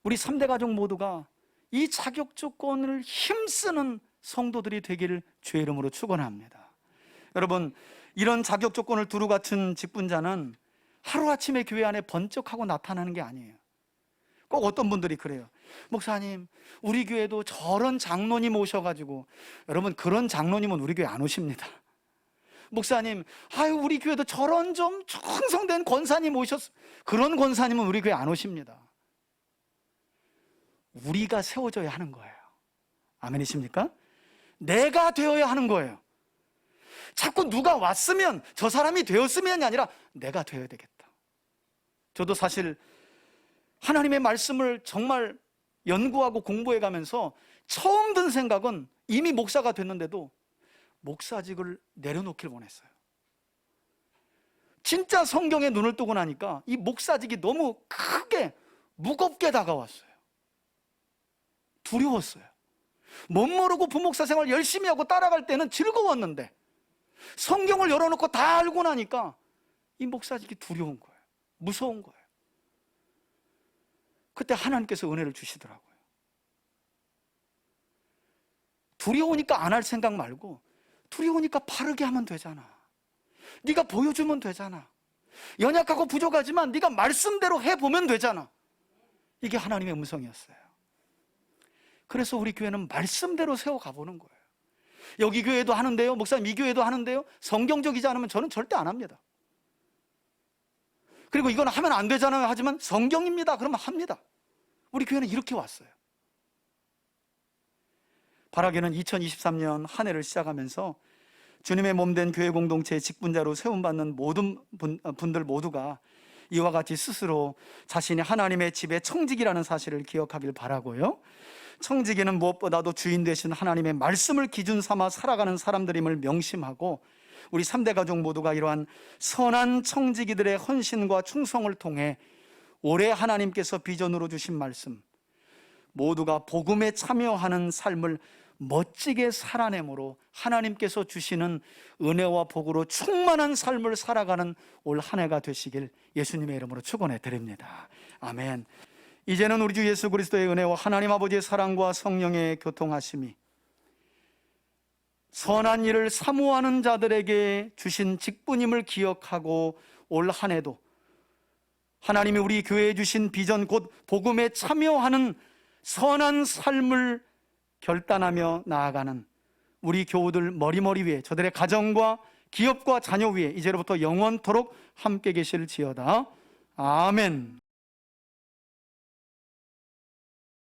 우리 3대 가족 모두가 이 자격 조건을 힘쓰는 성도들이 되기를 주의 이름으로 축원합니다. 여러분, 이런 자격 조건을 두루 갖춘 직분자는 하루아침에 교회 안에 번쩍하고 나타나는 게 아니에요. 꼭 어떤 분들이 그래요. 목사님, 우리 교회도 저런 장로님 오셔가지고. 여러분, 그런 장로님은 우리 교회 안 오십니다. 목사님, 아유, 우리 교회도 저런 좀 충성된 권사님 오셨어. 그런 권사님은 우리 교회 안 오십니다. 우리가 세워져야 하는 거예요. 아멘이십니까? 내가 되어야 하는 거예요. 자꾸 누가 왔으면, 저 사람이 되었으면이 아니라 내가 되어야 되겠다. 저도 사실 하나님의 말씀을 정말 연구하고 공부해 가면서 처음 든 생각은 이미 목사가 됐는데도 목사직을 내려놓길 원했어요. 진짜 성경에 눈을 뜨고 나니까 이 목사직이 너무 크게 무겁게 다가왔어요. 두려웠어요. 못 모르고 부목사 생활 열심히 하고 따라갈 때는 즐거웠는데 성경을 열어놓고 다 알고 나니까 이 목사직이 두려운 거예요. 무서운 거예요. 그때 하나님께서 은혜를 주시더라고요. 두려우니까 안 할 생각 말고 두려우니까 바르게 하면 되잖아. 네가 보여주면 되잖아. 연약하고 부족하지만 네가 말씀대로 해보면 되잖아. 이게 하나님의 음성이었어요. 그래서 우리 교회는 말씀대로 세워가보는 거예요. 여기 교회도 하는데요, 목사님 이 교회도 하는데요, 성경적이지 않으면 저는 절대 안 합니다. 그리고 이건 하면 안 되잖아요 하지만 성경입니다 그러면 합니다. 우리 교회는 이렇게 왔어요. 바라기는 2023년 한 해를 시작하면서 주님의 몸된 교회 공동체의 직분자로 세움받는 모든 분들 모두가 이와 같이 스스로 자신이 하나님의 집의 청지기라는 사실을 기억하길 바라고요. 청지기는 무엇보다도 주인 되신 하나님의 말씀을 기준 삼아 살아가는 사람들임을 명심하고 우리 3대 가족 모두가 이러한 선한 청지기들의 헌신과 충성을 통해 올해 하나님께서 비전으로 주신 말씀, 모두가 복음에 참여하는 삶을 멋지게 살아내므로 하나님께서 주시는 은혜와 복으로 충만한 삶을 살아가는 올 한 해가 되시길 예수님의 이름으로 축원해 드립니다. 아멘. 이제는 우리 주 예수 그리스도의 은혜와 하나님 아버지의 사랑과 성령의 교통하심이 선한 일을 사모하는 자들에게 주신 직분임을 기억하고 올 한 해도 하나님이 우리 교회에 주신 비전 곧 복음에 참여하는 선한 삶을 결단하며 나아가는 우리 교우들 머리머리 위에 저들의 가정과 기업과 자녀 위에 이제로부터 영원토록 함께 계실지어다. 아멘.